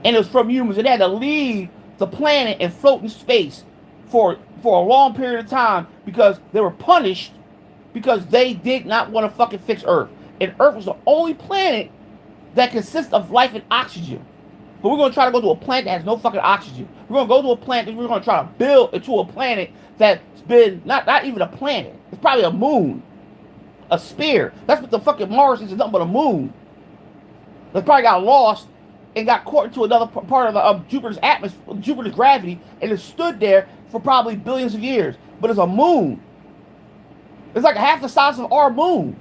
And it was from humans. And they had to leave the planet and float in space for a long period of time because they were punished because they did not want to fucking fix Earth. And Earth was the only planet that consists of life and oxygen. But we're going to try to go to a planet that has no fucking oxygen. We're going to go to a planet that we're going to try to build into a planet that's been not even a planet. It's probably a moon. A sphere. That's what the fucking Mars is, nothing but a moon. They probably got lost and got caught into another part of Jupiter's atmosphere, Jupiter's gravity, and it stood there for probably billions of years. But it's a moon. It's like half the size of our moon.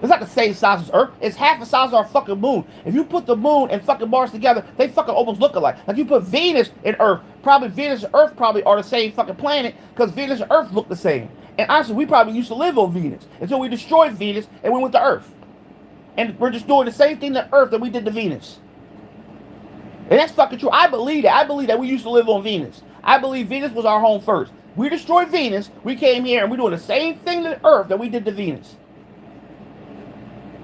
It's not the same size as Earth. It's half the size of our fucking moon. If you put the moon and fucking Mars together, they fucking almost look alike. Like you put Venus and Earth. Probably Venus and Earth probably are the same fucking planet because Venus and Earth look the same. And honestly, we probably used to live on Venus until we destroyed Venus and we went to Earth. And we're just doing the same thing to Earth that we did to Venus. And that's fucking true. I believe that. I believe that we used to live on Venus. I believe Venus was our home first. We destroyed Venus. We came here and we're doing the same thing to Earth that we did to Venus.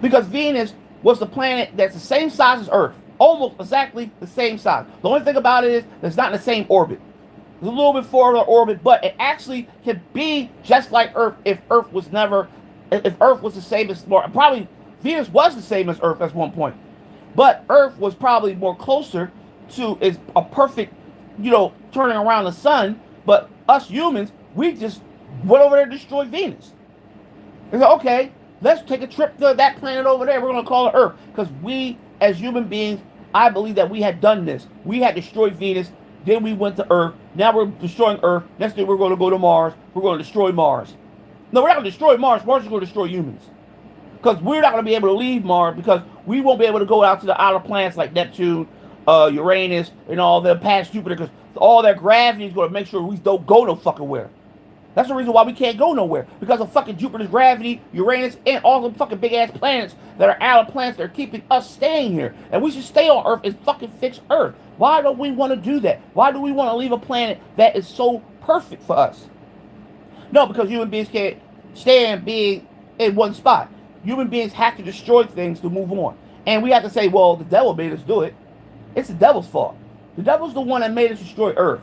Because Venus was the planet that's the same size as Earth. Almost exactly the same size. The only thing about it is it's not in the same orbit. It's a little bit further orbit, but it actually can be just like Earth if Earth was the same as Mars. Probably Venus was the same as Earth at one point. But Earth was probably more closer to a perfect turning around the sun. But us humans, we just went over there and destroyed Venus. And said, okay, let's take a trip to that planet over there. We're going to call it Earth. Because we, as human beings, I believe that we had done this. We had destroyed Venus. Then we went to Earth. Now we're destroying Earth. Next thing we're going to go to Mars. We're going to destroy Mars. No, we're not going to destroy Mars. Mars is going to destroy humans. Because we're not going to be able to leave Mars because we won't be able to go out to the outer planets like Neptune, Uranus, and all them past Jupiter because all their gravity is going to make sure we don't go no fucking where. That's the reason why we can't go nowhere. Because of fucking Jupiter's gravity, Uranus, and all the fucking big ass planets that are outer planets that are keeping us staying here. And we should stay on Earth and fucking fix Earth. Why don't we want to do that? Why do we want to leave a planet that is so perfect for us? No, because human beings can't stand being in one spot. Human beings have to destroy things to move on. And we have to say, well, the devil made us do it. It's the devil's fault. The devil's the one that made us destroy Earth.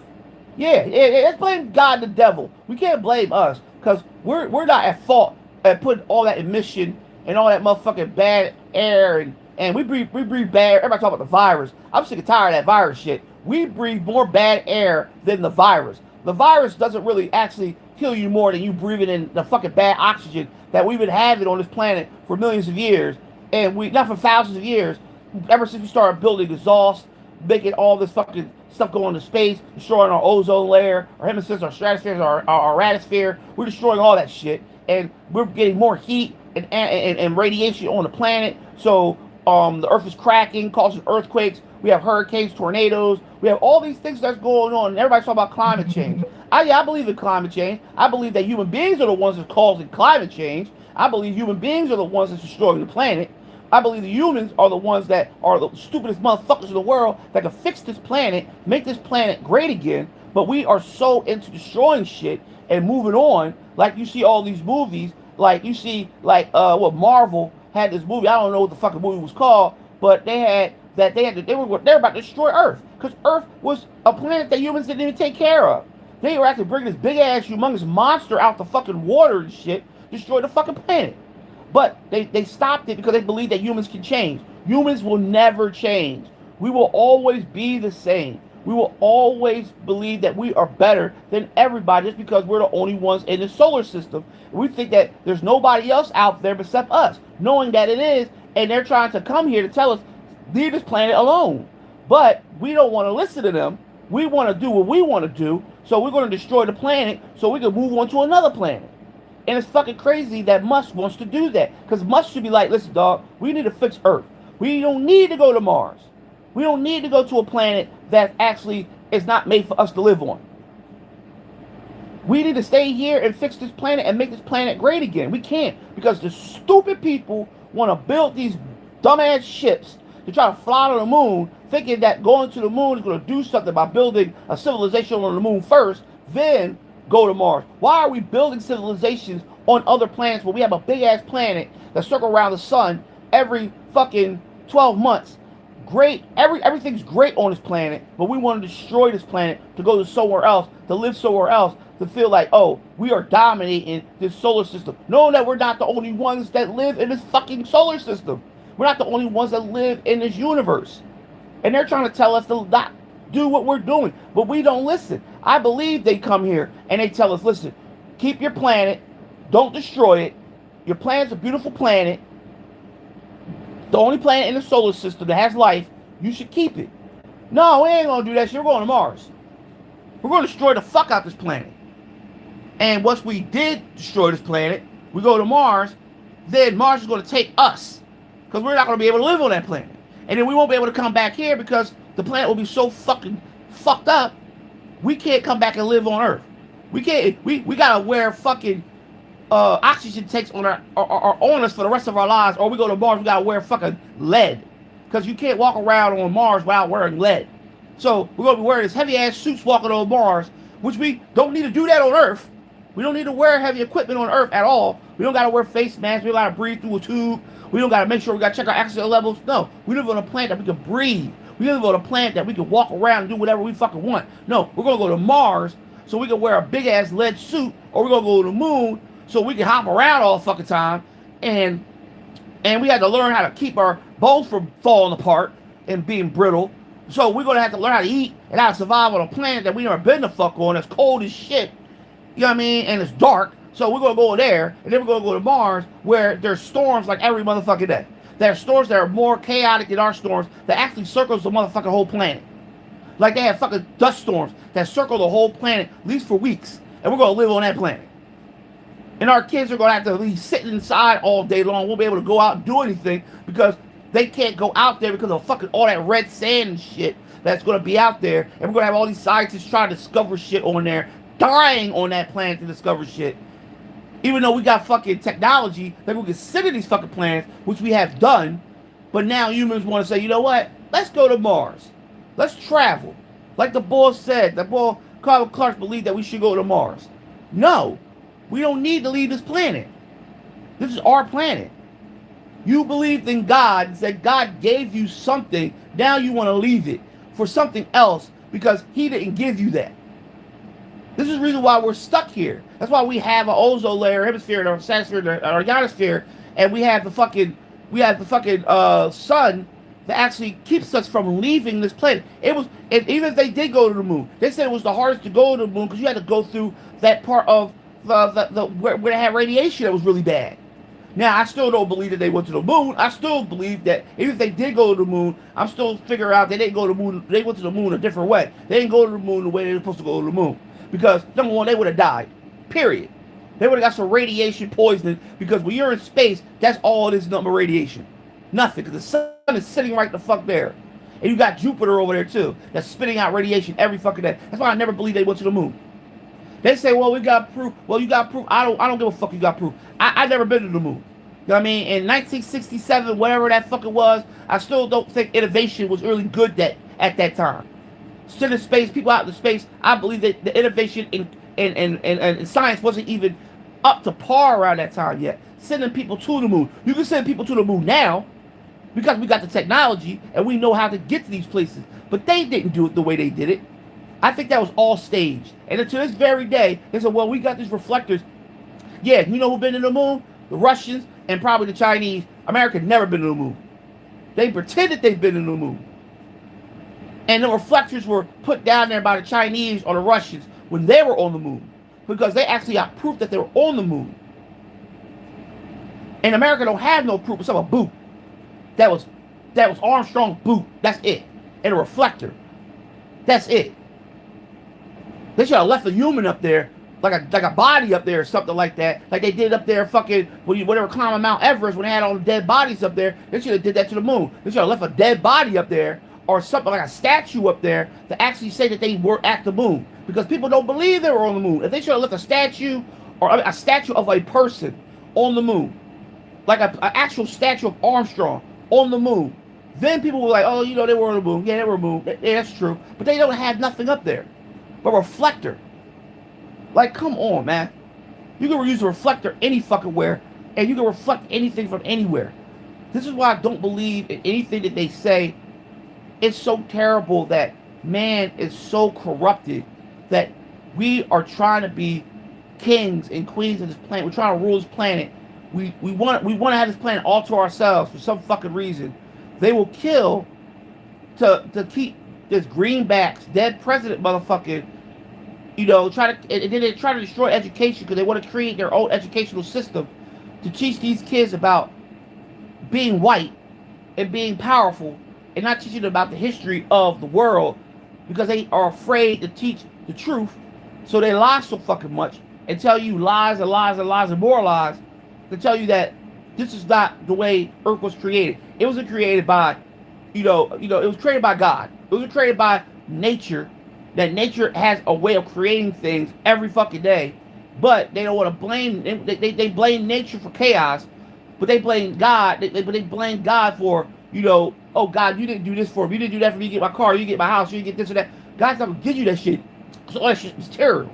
Yeah, let's blame God and the devil. We can't blame us because we're not at fault at putting all that emission and all that motherfucking bad air and we breathe bad. Everybody talk about the virus. I'm sick and tired of that virus shit. We breathe more bad air than the virus. The virus doesn't really actually kill you more than you breathing in the fucking bad oxygen that we've been having on this planet for millions of years, and we not for thousands of years, ever since we started building exhaust, making all this fucking stuff go into space, destroying our ozone layer, our hemispheres, our stratosphere, our atmosphere. We're destroying all that shit, and we're getting more heat and radiation on the planet. So the Earth is cracking, causing earthquakes. We have hurricanes, tornadoes. We have all these things that's going on, and everybody's talking about climate change. I believe in climate change. I believe that human beings are the ones that's causing climate change. I believe human beings are the ones that's destroying the planet. I believe the humans are the ones that are the stupidest motherfuckers in the world that can fix this planet, make this planet great again. But we are so into destroying shit and moving on. Like you see all these movies, like you see what Marvel had this movie. I don't know what the fucking movie was called, but they were about to destroy Earth because Earth was a planet that humans didn't even take care of. They were actually bringing this big ass humongous monster out the fucking water and shit, destroy the fucking planet. But they stopped it because they believe that humans can change. Humans will never change. We will always be the same. We will always believe that we are better than everybody just because we're the only ones in the solar system. We think that there's nobody else out there except us, knowing that it is, and they're trying to come here to tell us, leave this planet alone. But we don't want to listen to them. We want to do what we want to do, so we're going to destroy the planet so we can move on to another planet. And it's fucking crazy that Musk wants to do that. Because Musk should be like, listen, dog, we need to fix Earth. We don't need to go to Mars. We don't need to go to a planet that actually is not made for us to live on. We need to stay here and fix this planet and make this planet great again. We can't. Because the stupid people want to build these dumbass ships to try to fly to the moon, thinking that going to the moon is going to do something by building a civilization on the moon first, then go to Mars. Why are we building civilizations on other planets when we have a big ass planet that circles around the sun every fucking 12 months? Great, everything's great on this planet, but we want to destroy this planet to go to somewhere else, to live somewhere else, to feel like, oh, we are dominating this solar system. Knowing that we're not the only ones that live in this fucking solar system. We're not the only ones that live in this universe. And they're trying to tell us to not do what we're doing, but we don't listen. I believe they come here and they tell us, listen, keep your planet, don't destroy it. Your planet's a beautiful planet, the only planet in the solar system that has life. You should keep it. No, we ain't gonna do that shit. We're going to Mars. We're gonna destroy the fuck out this planet. And once we did destroy this planet, we go to Mars, then Mars is gonna take us, because we're not gonna be able to live on that planet. And then we won't be able to come back here because the planet will be so fucking fucked up, we can't come back and live on Earth. We can't. We gotta wear fucking oxygen tanks on on us for the rest of our lives, or we go to Mars, we gotta wear fucking lead, because you can't walk around on Mars without wearing lead. So we're gonna be wearing this heavy ass suits walking on Mars, which we don't need to do that on Earth. We don't need to wear heavy equipment on Earth at all. We don't gotta wear face masks. We don't gotta breathe through a tube. We don't gotta make sure we gotta check our oxygen levels. No, we live on a planet that we can breathe. We live on a planet that we can walk around and do whatever we fucking want. No, we're gonna go to Mars so we can wear a big ass lead suit, or we're gonna go to the moon so we can hop around all the fucking time, and we had to learn how to keep our bones from falling apart and being brittle, So we're gonna have to learn how to eat and how to survive on a planet that we never been the fuck on. That's cold as shit. You know what I mean? And it's dark. So we're gonna go there, and then we're gonna go to Mars, where there's storms like every motherfucking day. There are storms that are more chaotic than our storms that actually circles the motherfucking whole planet. Like they have fucking dust storms that circle the whole planet, at least for weeks, and we're gonna live on that planet. And our kids are gonna have to be sitting inside all day long. Won't be able to go out and do anything because they can't go out there because of fucking all that red sand and shit that's gonna be out there. And we're gonna have all these scientists trying to discover shit on there, dying on that planet to discover shit. Even though we got fucking technology that we can sit in these fucking planets, which we have done, but now humans want to say, you know what? Let's go to Mars. Let's travel. Like the boy said, the boy Carl Clark believed that we should go to Mars. No, we don't need to leave this planet. This is our planet. You believed in God and said God gave you something. Now you want to leave it for something else because He didn't give you that. This is the reason why we're stuck here. That's why we have an ozone layer, hemisphere, or stratosphere, or ionosphere, and we have the fucking sun that actually keeps us from leaving this planet. It was, and even if they did go to the moon, they said it was the hardest to go to the moon because you had to go through that part of where they had radiation that was really bad. Now, I still don't believe that they went to the moon. I still believe that even if they did go to the moon, I'm still figuring out they didn't go to the moon. They went to the moon a different way. They didn't go to the moon the way they were supposed to go to the moon. Because, number one, they would have died. Period. They would have got some radiation poisoning because when you're in space, that's all it is, number radiation. Nothing. Because the sun is sitting right the fuck there. And you got Jupiter over there, too, that's spitting out radiation every fucking day. That's why I never believed they went to the moon. They say, well, we got proof. Well, you got proof. I don't give a fuck you got proof. I never been to the moon. You know what I mean? In 1967, whatever that fucking was, I still don't think innovation was really good at that time. Sending space, people out into space, I believe that the innovation in science wasn't even up to par around that time yet. Sending people to the moon. You can send people to the moon now because we got the technology and we know how to get to these places. But they didn't do it the way they did it. I think that was all staged. And until this very day, they said, well, we got these reflectors. Yeah, you know who's been to the moon? The Russians and probably the Chinese. America never been to the moon. They pretended they've been to the moon. And the reflectors were put down there by the Chinese or the Russians when they were on the moon. Because they actually got proof that they were on the moon. And America don't have no proof except a boot. That was Armstrong's boot. That's it. And a reflector. That's it. They should have left a human up there, like a body up there or something like that, like they did up there fucking when they were climbing Mount Everest when they had all the dead bodies up there. They should have did that to the moon. They should have left a dead body up there or something like a statue up there to actually say that they were at the moon, because people don't believe they were on the moon. If they should have left a statue or a statue of a person on the moon, like an actual statue of Armstrong on the moon, then people were like, oh, you know, they were on the moon. Yeah, they were on the moon. Yeah, that's true. But they don't have nothing up there. But reflector. Like, come on, man. You can use a reflector any fucking where, and you can reflect anything from anywhere. This is why I don't believe in anything that they say. It's so terrible that man is so corrupted that we are trying to be kings and queens of this planet. We're trying to rule this planet. We want to have this planet all to ourselves for some fucking reason. They will kill to keep this greenbacks, dead president motherfucking, you know, and then they try to destroy education because they want to create their own educational system to teach these kids about being white and being powerful and not teaching them about the history of the world because they are afraid to teach the truth. So they lie so fucking much and tell you lies and lies and lies and more lies to tell you that this is not the way Earth was created. It wasn't created by, it was created by God. It was created by nature. That nature has a way of creating things every fucking day, but they don't want to blame. They blame nature for chaos, but they blame God. They blame God for, oh God, you didn't do this for me. You didn't do that for me. You get my car. You get my house. You get this or that. God's not gonna give you that shit. So all that shit is terrible.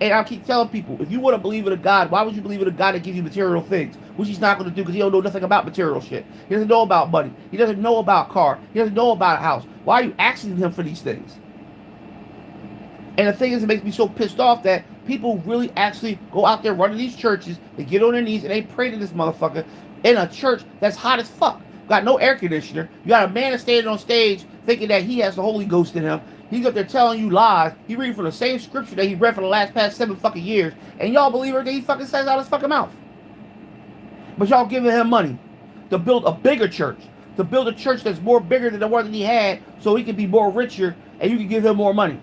And I keep telling people, if you want to believe in a God, why would you believe in a God that gives you material things? Which he's not going to do because he don't know nothing about material shit. He doesn't know about money. He doesn't know about car. He doesn't know about a house. Why are you asking him for these things? And the thing is, it makes me so pissed off that people really actually go out there running these churches, they get on their knees and they pray to this motherfucker in a church that's hot as fuck. got no air conditioner. You got a man that's standing on stage thinking that he has the Holy Ghost in him. He's up there telling you lies. He reading from the same scripture that he read for the past 7 fucking years, and y'all believe everything he fucking says out his fucking mouth. But y'all giving him money to build a bigger church, to build a church that's more bigger than the one that he had, so he can be more richer, and you can give him more money.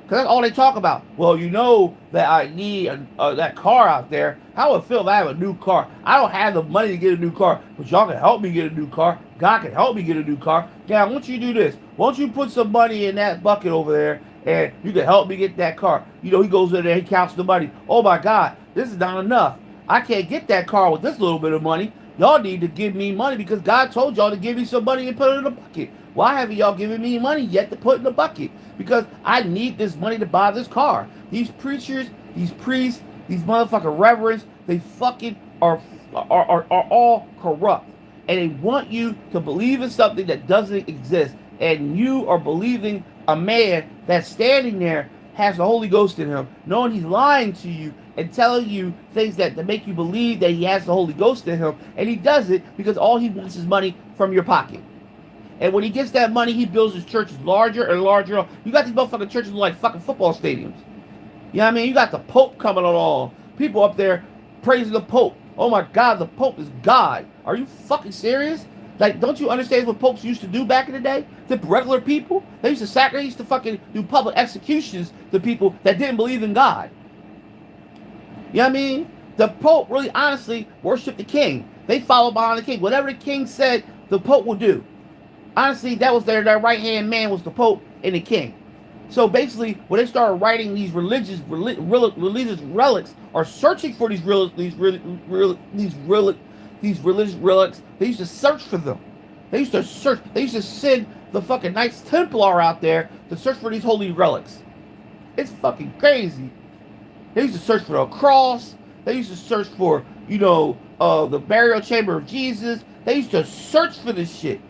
Because that's all they talk about. Well, you know that I need that car out there. How would it feel if I have a new car? I don't have the money to get a new car, but y'all can help me get a new car. God can help me get a new car. Yeah, why don't you do this? Why don't you put some money in that bucket over there, and you can help me get that car? You know, he goes in there, he counts the money. Oh my God, this is not enough. I can't get that car with this little bit of money. Y'all need to give me money because God told y'all to give me some money and put it in the bucket. Why haven't y'all given me money yet to put in the bucket? Because I need this money to buy this car. These preachers, these priests, these motherfucking reverends, they fucking are all corrupt. And they want you to believe in something that doesn't exist. And you are believing a man that's standing there has the Holy Ghost in him, knowing he's lying to you and telling you things that to make you believe that he has the Holy Ghost in him. And he does it because all he wants is money from your pocket. And when he gets that money, he builds his churches larger and larger. You got these motherfucking churches like fucking football stadiums. You know what I mean? You got the Pope coming along. People up there praising the Pope. Oh my God, the Pope is God. Are you fucking serious? Like, don't you understand what popes used to do back in the day? To regular people? They used to fucking do public executions to people that didn't believe in God. You know what I mean? The Pope really honestly worshiped the king. They followed behind the king. Whatever the king said, the Pope would do. Honestly, that was their right-hand man was the Pope and the king. So basically, when they started writing these religious relics or searching for these religious relics, they used to search for them. They used to search. They used to send the fucking Knights Templar out there to search for these holy relics. It's fucking crazy. They used to search for the cross. They used to search for, the burial chamber of Jesus. They used to search for this shit.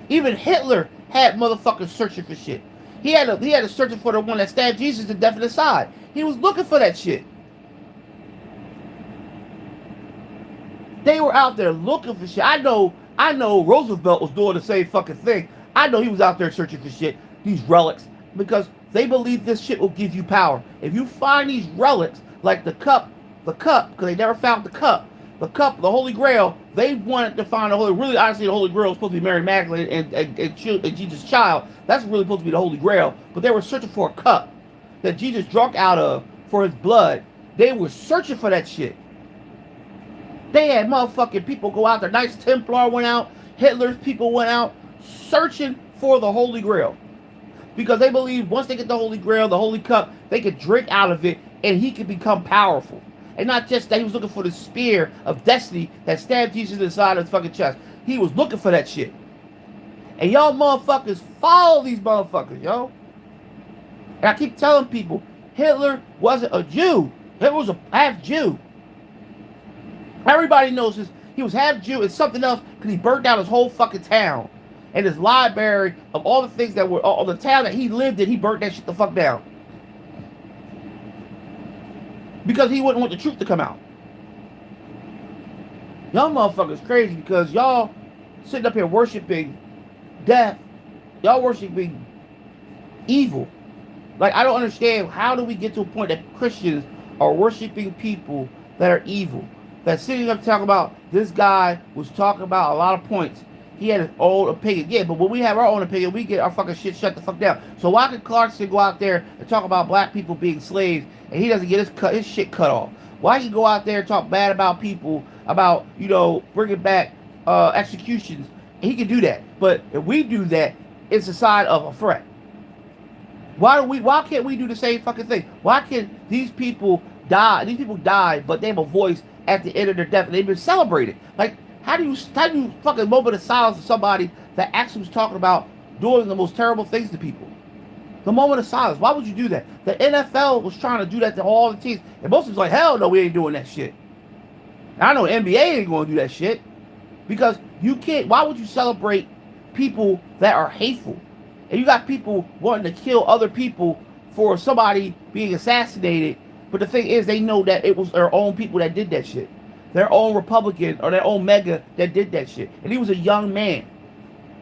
Even Hitler had motherfuckers searching for shit. He had a searching for the one that stabbed Jesus to death in the side. He was looking for that shit. They were out there looking for shit. I know Roosevelt was doing the same fucking thing. I know he was out there searching for shit, these relics, because they believe this shit will give you power. If you find these relics, like the cup, because they never found the cup, the Holy Grail, they wanted to find the Holy. Really, honestly, the Holy Grail was supposed to be Mary Magdalene and Jesus' child. That's really supposed to be the Holy Grail. But they were searching for a cup that Jesus drank out of for his blood. They were searching for that shit. They had motherfucking people go out there. Knights Templar went out. Hitler's people went out searching for the Holy Grail. Because they believe once they get the Holy Grail, the Holy Cup, they could drink out of it and he could become powerful. And not just that, he was looking for the spear of destiny that stabbed Jesus in the side of his fucking chest. He was looking for that shit. And y'all motherfuckers follow these motherfuckers, yo. And I keep telling people, Hitler wasn't a Jew. Hitler was a half Jew. Everybody knows this. He was half Jew and something else because he burnt down his whole fucking town. And his library of all the things that were, all the town that he lived in, he burnt that shit the fuck down. Because he wouldn't want the truth to come out. Y'all motherfuckers crazy because y'all sitting up here worshiping death. Y'all worshiping evil. Like, I don't understand, how do we get to a point that Christians are worshiping people that are evil? That's sitting up talking about, this guy was talking about a lot of points. He had his own opinion. Yeah, but when we have our own opinion, we get our fucking shit shut the fuck down. So why could Clarkson go out there and talk about black people being slaves and he doesn't get his shit cut off? Why he go out there and talk bad about people, about, bringing back executions? And he can do that. But if we do that, it's a sign of a threat. Why can't we do the same fucking thing? Why can these people die? These people died, but they have a voice at the end of their death and they've been celebrated. Like, how do you fucking moment of silence to somebody that actually was talking about doing the most terrible things to people? The moment of silence. Why would you do that? The NFL was trying to do that to all the teams. And most of them was like, hell no, we ain't doing that shit. And I know NBA ain't going to do that shit. Because you can't, why would you celebrate people that are hateful? And you got people wanting to kill other people for somebody being assassinated. But the thing is, they know that it was their own people that did that shit. their own Republican or their own mega that did that shit. And he was a young man.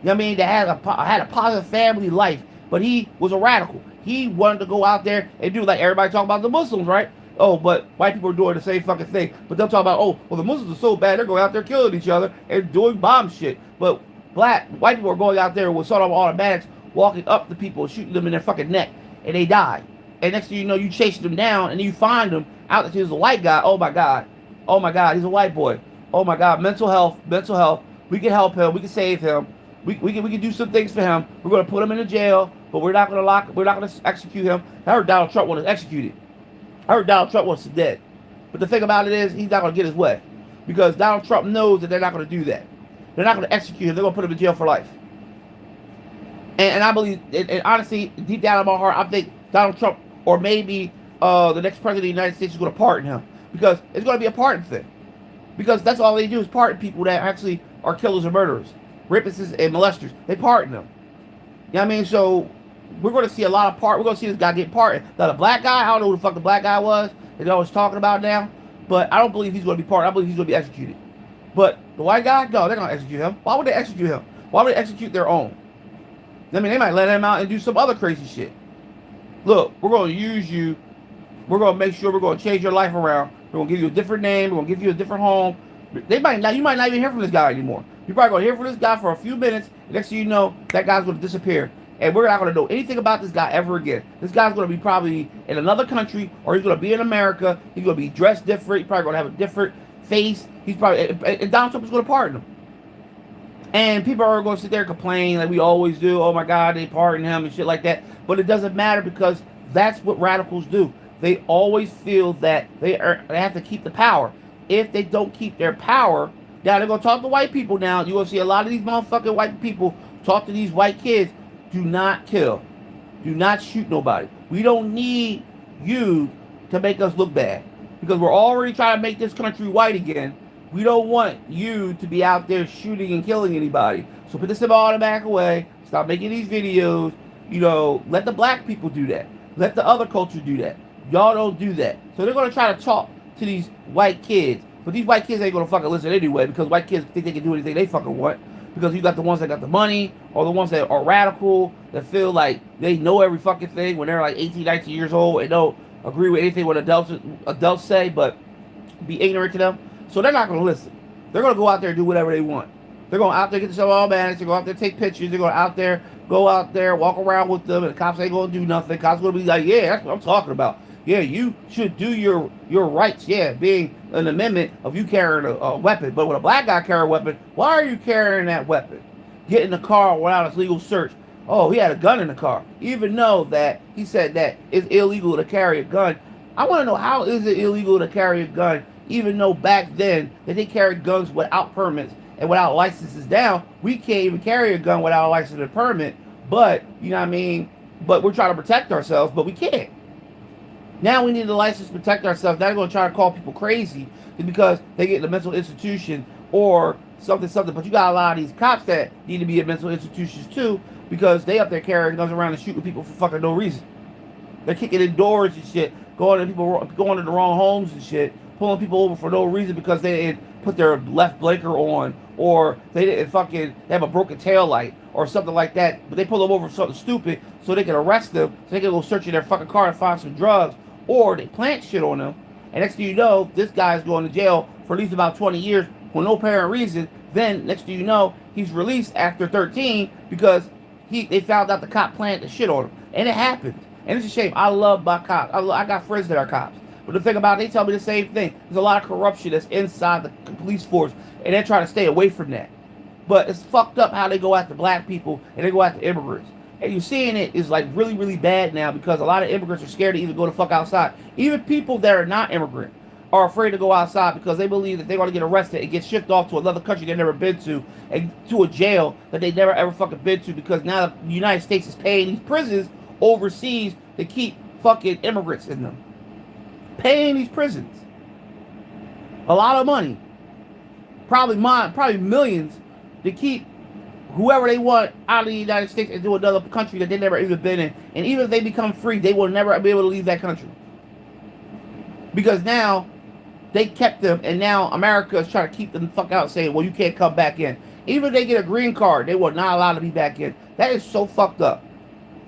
You know what I mean? That had a positive family life, but he was a radical. He wanted to go out there and do like everybody talk about the Muslims, right? Oh, but white people are doing the same fucking thing. But they'll talk about, oh, well, the Muslims are so bad, they're going out there killing each other and doing bomb shit. But white people are going out there with sort of automatics, walking up to people and shooting them in their fucking neck, and they die. And next thing you know, you chase them down and you find them out that he's a white guy. Oh my God. Oh my God, he's a white boy. Oh my God, mental health, mental health. We can help him. We can save him. We can do some things for him. We're gonna put him in the jail, but we're not gonna execute him. I heard Donald Trump wants to execute. I heard Donald Trump wants to dead. But the thing about it is, he's not gonna get his way, because Donald Trump knows that they're not gonna do that. They're not gonna execute him. They're gonna put him in jail for life. And I believe, and honestly, deep down in my heart, I think Donald Trump, or maybe the next president of the United States, is gonna pardon him, because it's gonna be a pardon thing. Because that's all they do is pardon people that actually are killers or murderers, rapists and molesters. They pardon them. You know what I mean? So we're going to see a lot of we're going to see this guy get pardoned. Now the black guy, I don't know who the fuck the black guy was that they're always talking about now, but I don't believe he's going to be pardoned. I believe he's going to be executed. But the white guy, no, they're going to execute him. Why would they execute him? Why would they execute their own? I mean, they might let him out and do some other crazy shit. Look, we're going to use you. We're going to make sure we're going to change your life around. We're going to give you a different name. We're going to give you a different home. You might not even hear from this guy anymore. You're probably going to hear from this guy for a few minutes. And next thing you know, that guy's going to disappear. And we're not going to know anything about this guy ever again. This guy's going to be probably in another country, or he's going to be in America. He's going to be dressed different. He's probably going to have a different face. He's probably, and Donald Trump is going to pardon him. And people are going to sit there and complain like we always do. Oh my God, they pardon him and shit like that. But it doesn't matter, because that's what radicals do. They always feel that they have to keep the power. If they don't keep their power, now they're going to talk to white people now. You're going to see a lot of these motherfucking white people talk to these white kids. Do not kill. Do not shoot nobody. We don't need you to make us look bad, because we're already trying to make this country white again. We don't want you to be out there shooting and killing anybody. So put this in automatic away. Stop making these videos. You know, let the black people do that. Let the other culture do that. Y'all don't do that. So they're going to try to talk to these white kids. But these white kids ain't going to fucking listen anyway, because white kids think they can do anything they fucking want. Because you got the ones that got the money, or the ones that are radical, that feel like they know every fucking thing when they're like 18, 19 years old and don't agree with anything what adults say, but be ignorant to them. So they're not going to listen. They're going to go out there and do whatever they want. They're going out there, get themselves all mad. They're going out there, take pictures. They're going go out there, walk around with them, and the cops ain't going to do nothing. The cops going to be like, yeah, that's what I'm talking about. Yeah, you should do your rights. Yeah, being an amendment of you carrying a weapon. But when a black guy carry a weapon, why are you carrying that weapon? Get in the car without its legal search. Oh, he had a gun in the car. Even though that he said that it's illegal to carry a gun. I want to know, how is it illegal to carry a gun, even though back then that they carried guns without permits and without licenses. Now we can't even carry a gun without a license and permit. But you know what I mean. But we're trying to protect ourselves, but we can't. Now we need a license to protect ourselves. Now they're going to try to call people crazy because they get in a mental institution or something. But you got a lot of these cops that need to be in mental institutions too, because they up there carrying guns around and shooting people for fucking no reason. They're kicking in doors and shit, going to the wrong homes and shit, pulling people over for no reason because they didn't put their left blinker on, or they have a broken tail light or something like that. But they pull them over for something stupid so they can arrest them, so they can go search in their fucking car and find some drugs. Or they plant shit on them, and next thing you know, this guy's going to jail for at least about 20 years for no apparent reason. Then next thing you know, he's released after 13 because they found out the cop planted the shit on him, and it happens. And it's a shame. I love my cops. I got friends that are cops, but the thing about it, they tell me the same thing. There's a lot of corruption that's inside the police force, and they're trying to stay away from that. But it's fucked up how they go after black people and they go after immigrants. And you're seeing it is like really, really bad now, because a lot of immigrants are scared to even go the fuck outside. Even people that are not immigrant are afraid to go outside because they believe that they're going to get arrested and get shipped off to another country they've never been to, and to a jail that they never ever fucking been to, because now the United States is paying these prisons overseas to keep fucking immigrants in them. Paying these prisons a lot of money, probably millions, to keep whoever they want out of the United States and to another country that they never even been in. And even if they become free, they will never be able to leave that country. Because now They kept them, and now America is trying to keep them the fuck out, saying, well, you can't come back in. Even if they get a green card, they were not allowed to be back in. That is so fucked up.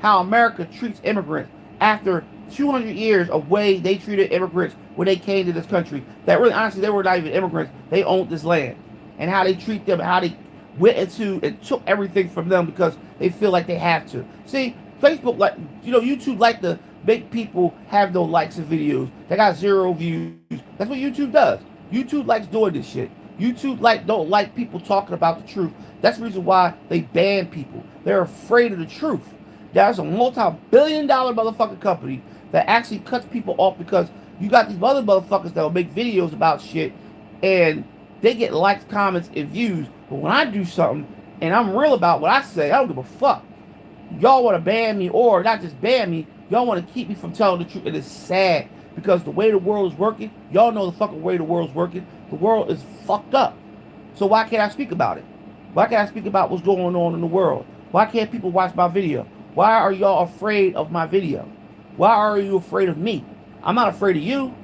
How America treats immigrants after 200 years of way they treated immigrants when they came to this country. That really, honestly, they were not even immigrants. They owned this land. And how they treat them, how they went into and took everything from them because they feel like they have to. See, Facebook, like, YouTube like to make people have no likes of videos. They got 0 views. That's what YouTube does. YouTube likes doing this shit. YouTube don't like people talking about the truth. That's the reason why they ban people. They're afraid of the truth. There's a multi-billion-dollar motherfucking company that actually cuts people off because you got these other motherfuckers that will make videos about shit and they get likes, comments, and views. But when I do something and I'm real about what I say, I don't give a fuck. Y'all want to ban me, or not just ban me, y'all want to keep me from telling the truth. It is sad because the way the world is working, y'all know the fucking way the world's working. The world is fucked up. So why can't I speak about it? Why can't I speak about what's going on in the world? Why can't people watch my video? Why are y'all afraid of my video? Why are you afraid of me? I'm not afraid of you.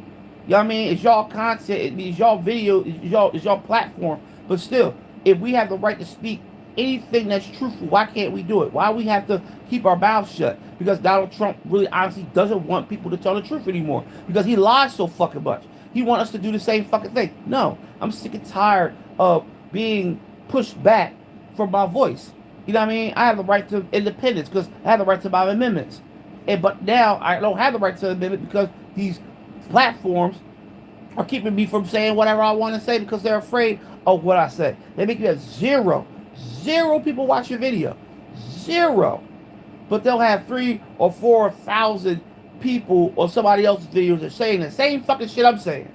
You know what I mean? It's y'all content, it's y'all video, it's y'all platform. But still, if we have the right to speak anything that's truthful, why can't we do it? Why we have to keep our mouths shut? Because Donald Trump really honestly doesn't want people to tell the truth anymore. Because he lies so fucking much. He wants us to do the same fucking thing. No, I'm sick and tired of being pushed back from my voice. You know what I mean? I have the right to independence because I have the right to my amendments. But now I don't have the right to an amendment because these platforms are keeping me from saying whatever I want to say because they're afraid of what I say. They make you have zero people watch your video. Zero. But they'll have 3 or 4,000 people or somebody else's videos that are saying the same fucking shit I'm saying.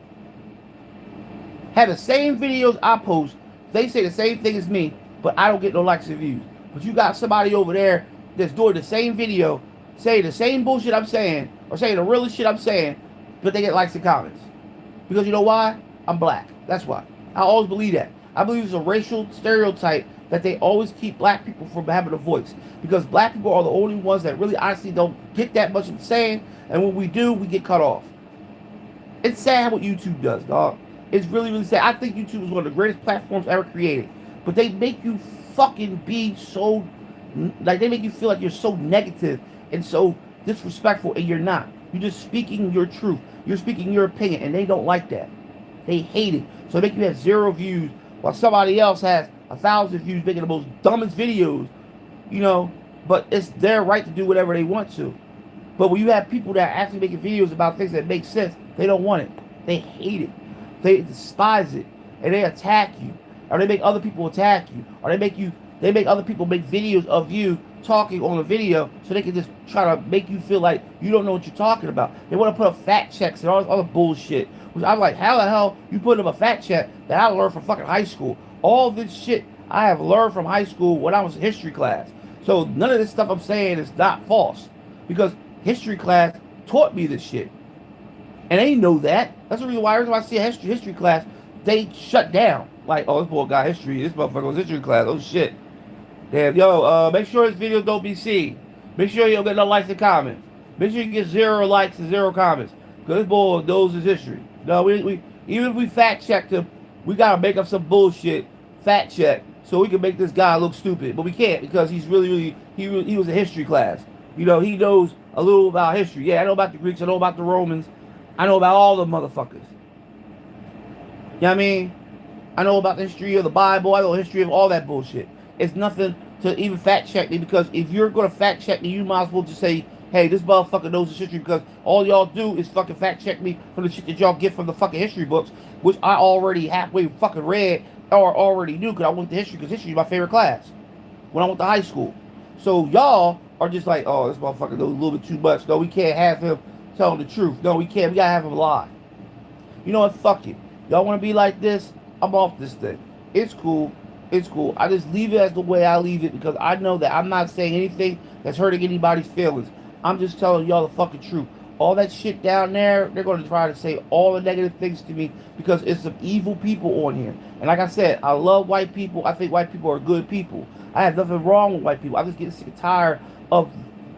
Have the same videos I post. They say the same thing as me, but I don't get no likes and views. But you got somebody over there that's doing the same video, saying the same bullshit I'm saying, or saying the realest shit I'm saying, but they get likes and comments. Because you know why? I'm black. That's why. I always believe that. I believe it's a racial stereotype that they always keep black people from having a voice. Because black people are the only ones that really honestly don't get that much of saying, and when we do, we get cut off. It's sad what YouTube does, dog. It's really, really sad. I think YouTube is one of the greatest platforms ever created. But they make you fucking be so, like, they make you feel like you're so negative and so disrespectful, and you're not. You're just speaking your truth. You're speaking your opinion, and they don't like that. They hate it. So they make you have 0 views while somebody else has 1,000 views making the most dumbest videos, but it's their right to do whatever they want to. But when you have people that are actually making videos about things that make sense, they don't want it. They hate it. They despise it. And they attack you. Or they make other people attack you. Or they make other people make videos of you talking on a video so they can just try to make you feel like you don't know what you're talking about. They want to put up fact checks and all this other bullshit. Which I'm like, how the hell you put up a fact check that I learned from fucking high school? All this shit I have learned from high school when I was in history class. So none of this stuff I'm saying is not false. Because history class taught me this shit. And they know that. That's the reason why every time I see a history class, they shut down. Like, oh, this boy got history. This motherfucker was history class. Oh, shit. Damn, make sure this video don't be seen. Make sure you don't get no likes and comments. Make sure you get 0 likes and 0 comments. Because this boy knows his history. No, we even if we fact checked him, we gotta make up some bullshit fact check so we can make this guy look stupid. But we can't because he's really he was a history class. He knows a little about history. Yeah, I know about the Greeks. I know about the Romans. I know about all the motherfuckers. You know what I mean? I know about the history of the Bible. I know the history of all that bullshit. It's nothing to even fact check me because if you're going to fact check me, you might as well just say, hey, this motherfucker knows his history because all y'all do is fucking fact check me from the shit that y'all get from the fucking history books, which I already halfway fucking read or already knew because I went to history because history is my favorite class when I went to high school. So y'all are just like, oh, this motherfucker knows a little bit too much. No, we can't have him telling the truth. No, we can't. We gotta have him lie. You know what? Fuck it. Y'all want to be like this? I'm off this thing. It's cool. It's cool. I just leave it as the way I leave it because I know that I'm not saying anything that's hurting anybody's feelings. I'm just telling y'all the fucking truth. All that shit down there, they're going to try to say all the negative things to me because it's some evil people on here. And like I said, I love white people. I think white people are good people. I have nothing wrong with white people. I just get sick and tired of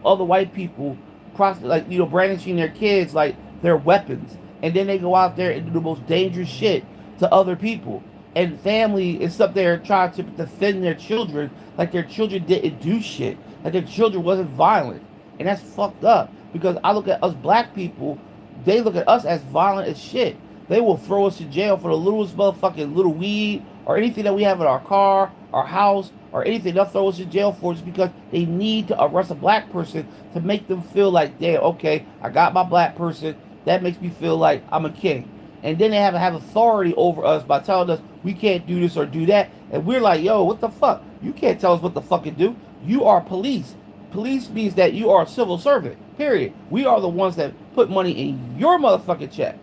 other white people brandishing their kids like they're weapons. and then they go out there and do the most dangerous shit to other people. And family is up there trying to defend their children like their children didn't do shit, like their children wasn't violent. And that's fucked up because I look at us black people, they look at us as violent as shit. They will throw us in jail for the littlest motherfucking little weed or anything that we have in our car, our house, or anything. They'll throw us in jail for just because they need to arrest a black person to make them feel like, damn, okay, I got my black person. That makes me feel like I'm a king. And then they have authority over us by telling us we can't do this or do that. And we're like, yo, what the fuck? You can't tell us what the fuck to do. You are police. Police means that you are a civil servant, period. We are the ones that put money in your motherfucking check.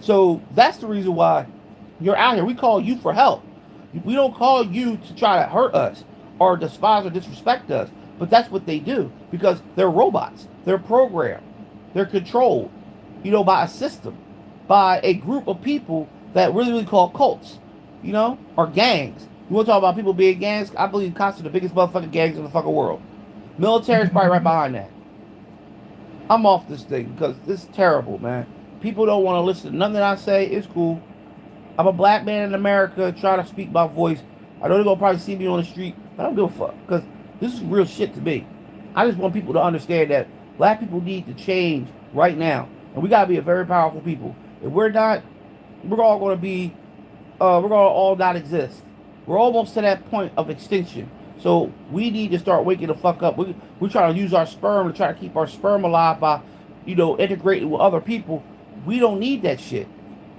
So that's the reason why you're out here. We call you for help. We don't call you to try to hurt us or despise or disrespect us. But that's what they do because they're robots. They're programmed. They're controlled, by a system, by a group of people that really call cults, or gangs. You want to talk about people being gangs? I believe cops are the biggest motherfucking gangs in the fucking world. Military is probably right behind that. I'm off this thing because this is terrible, man. People don't want to listen to nothing I say. It's cool. I'm a black man in America trying to speak my voice. I know they're going to probably see me on the street, but I don't give a fuck because this is real shit to me. I just want people to understand that black people need to change right now. And we got to be a very powerful people. If we're not, we're all going to be, we're going to all not exist. We're almost to that point of extinction. So we need to start waking the fuck up. We're trying to use our sperm to try to keep our sperm alive by, integrating with other people. We don't need that shit.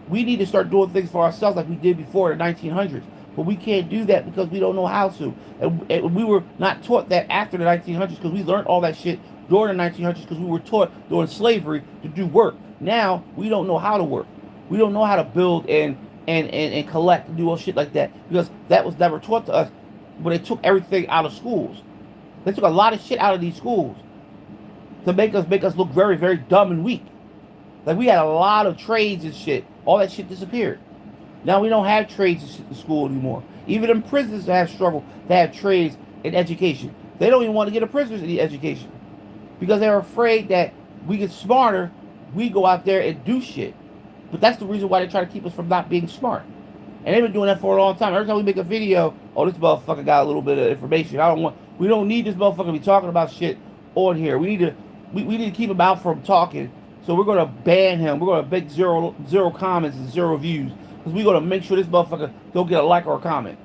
We need to start doing things for ourselves like we did before in the 1900s. But we can't do that because we don't know how to. And we were not taught that after the 1900s because we learned all that shit during the 1900s because we were taught during slavery to do work. Now, we don't know how to work. We don't know how to build and collect and do all shit like that because that was never taught to us. But they took everything out of schools. They took a lot of shit out of these schools to make us look very, very dumb and weak. Like we had a lot of trades and shit. All that shit disappeared. Now we don't have trades and shit in school anymore. Even in prisons that have struggled to have trades in education. They don't even want to get a prisoners any education. Because they're afraid that we get smarter, we go out there and do shit. But that's the reason why they try to keep us from not being smart. And they've been doing that for a long time. Every time we make a video, oh, this motherfucker got a little bit of information. We don't need this motherfucker to be talking about shit on here. We need to keep him out from talking. So we're gonna ban him. We're gonna make zero comments and zero views. Because we're gonna make sure this motherfucker don't get a like or a comment.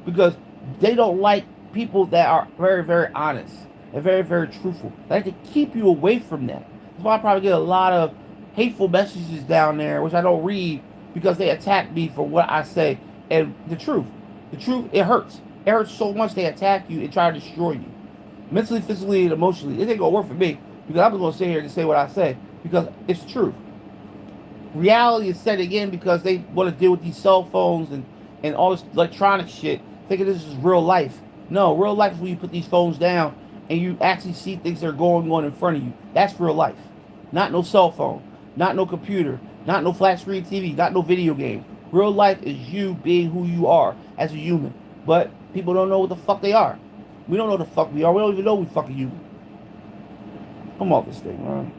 Because they don't like people that are very, very honest and very, very truthful. They like to keep you away from that. That's why I probably get a lot of hateful messages down there, which I don't read because they attack me for what I say. And the truth, it hurts. It hurts so much they attack you and try to destroy you. Mentally, physically, and emotionally. It ain't gonna work for me because I'm just gonna sit here and say what I say because it's true. Reality is setting in because they want to deal with these cell phones and all this electronic shit, thinking this is real life. No, real life is when you put these phones down and you actually see things that are going on in front of you. That's real life. Not no cell phone, not no computer, not no flat screen TV, not no video game. Real life is you being who you are as a human. But people don't know what the fuck they are. We don't know what the fuck we are. We don't even know we fucking human. Come off this thing, man.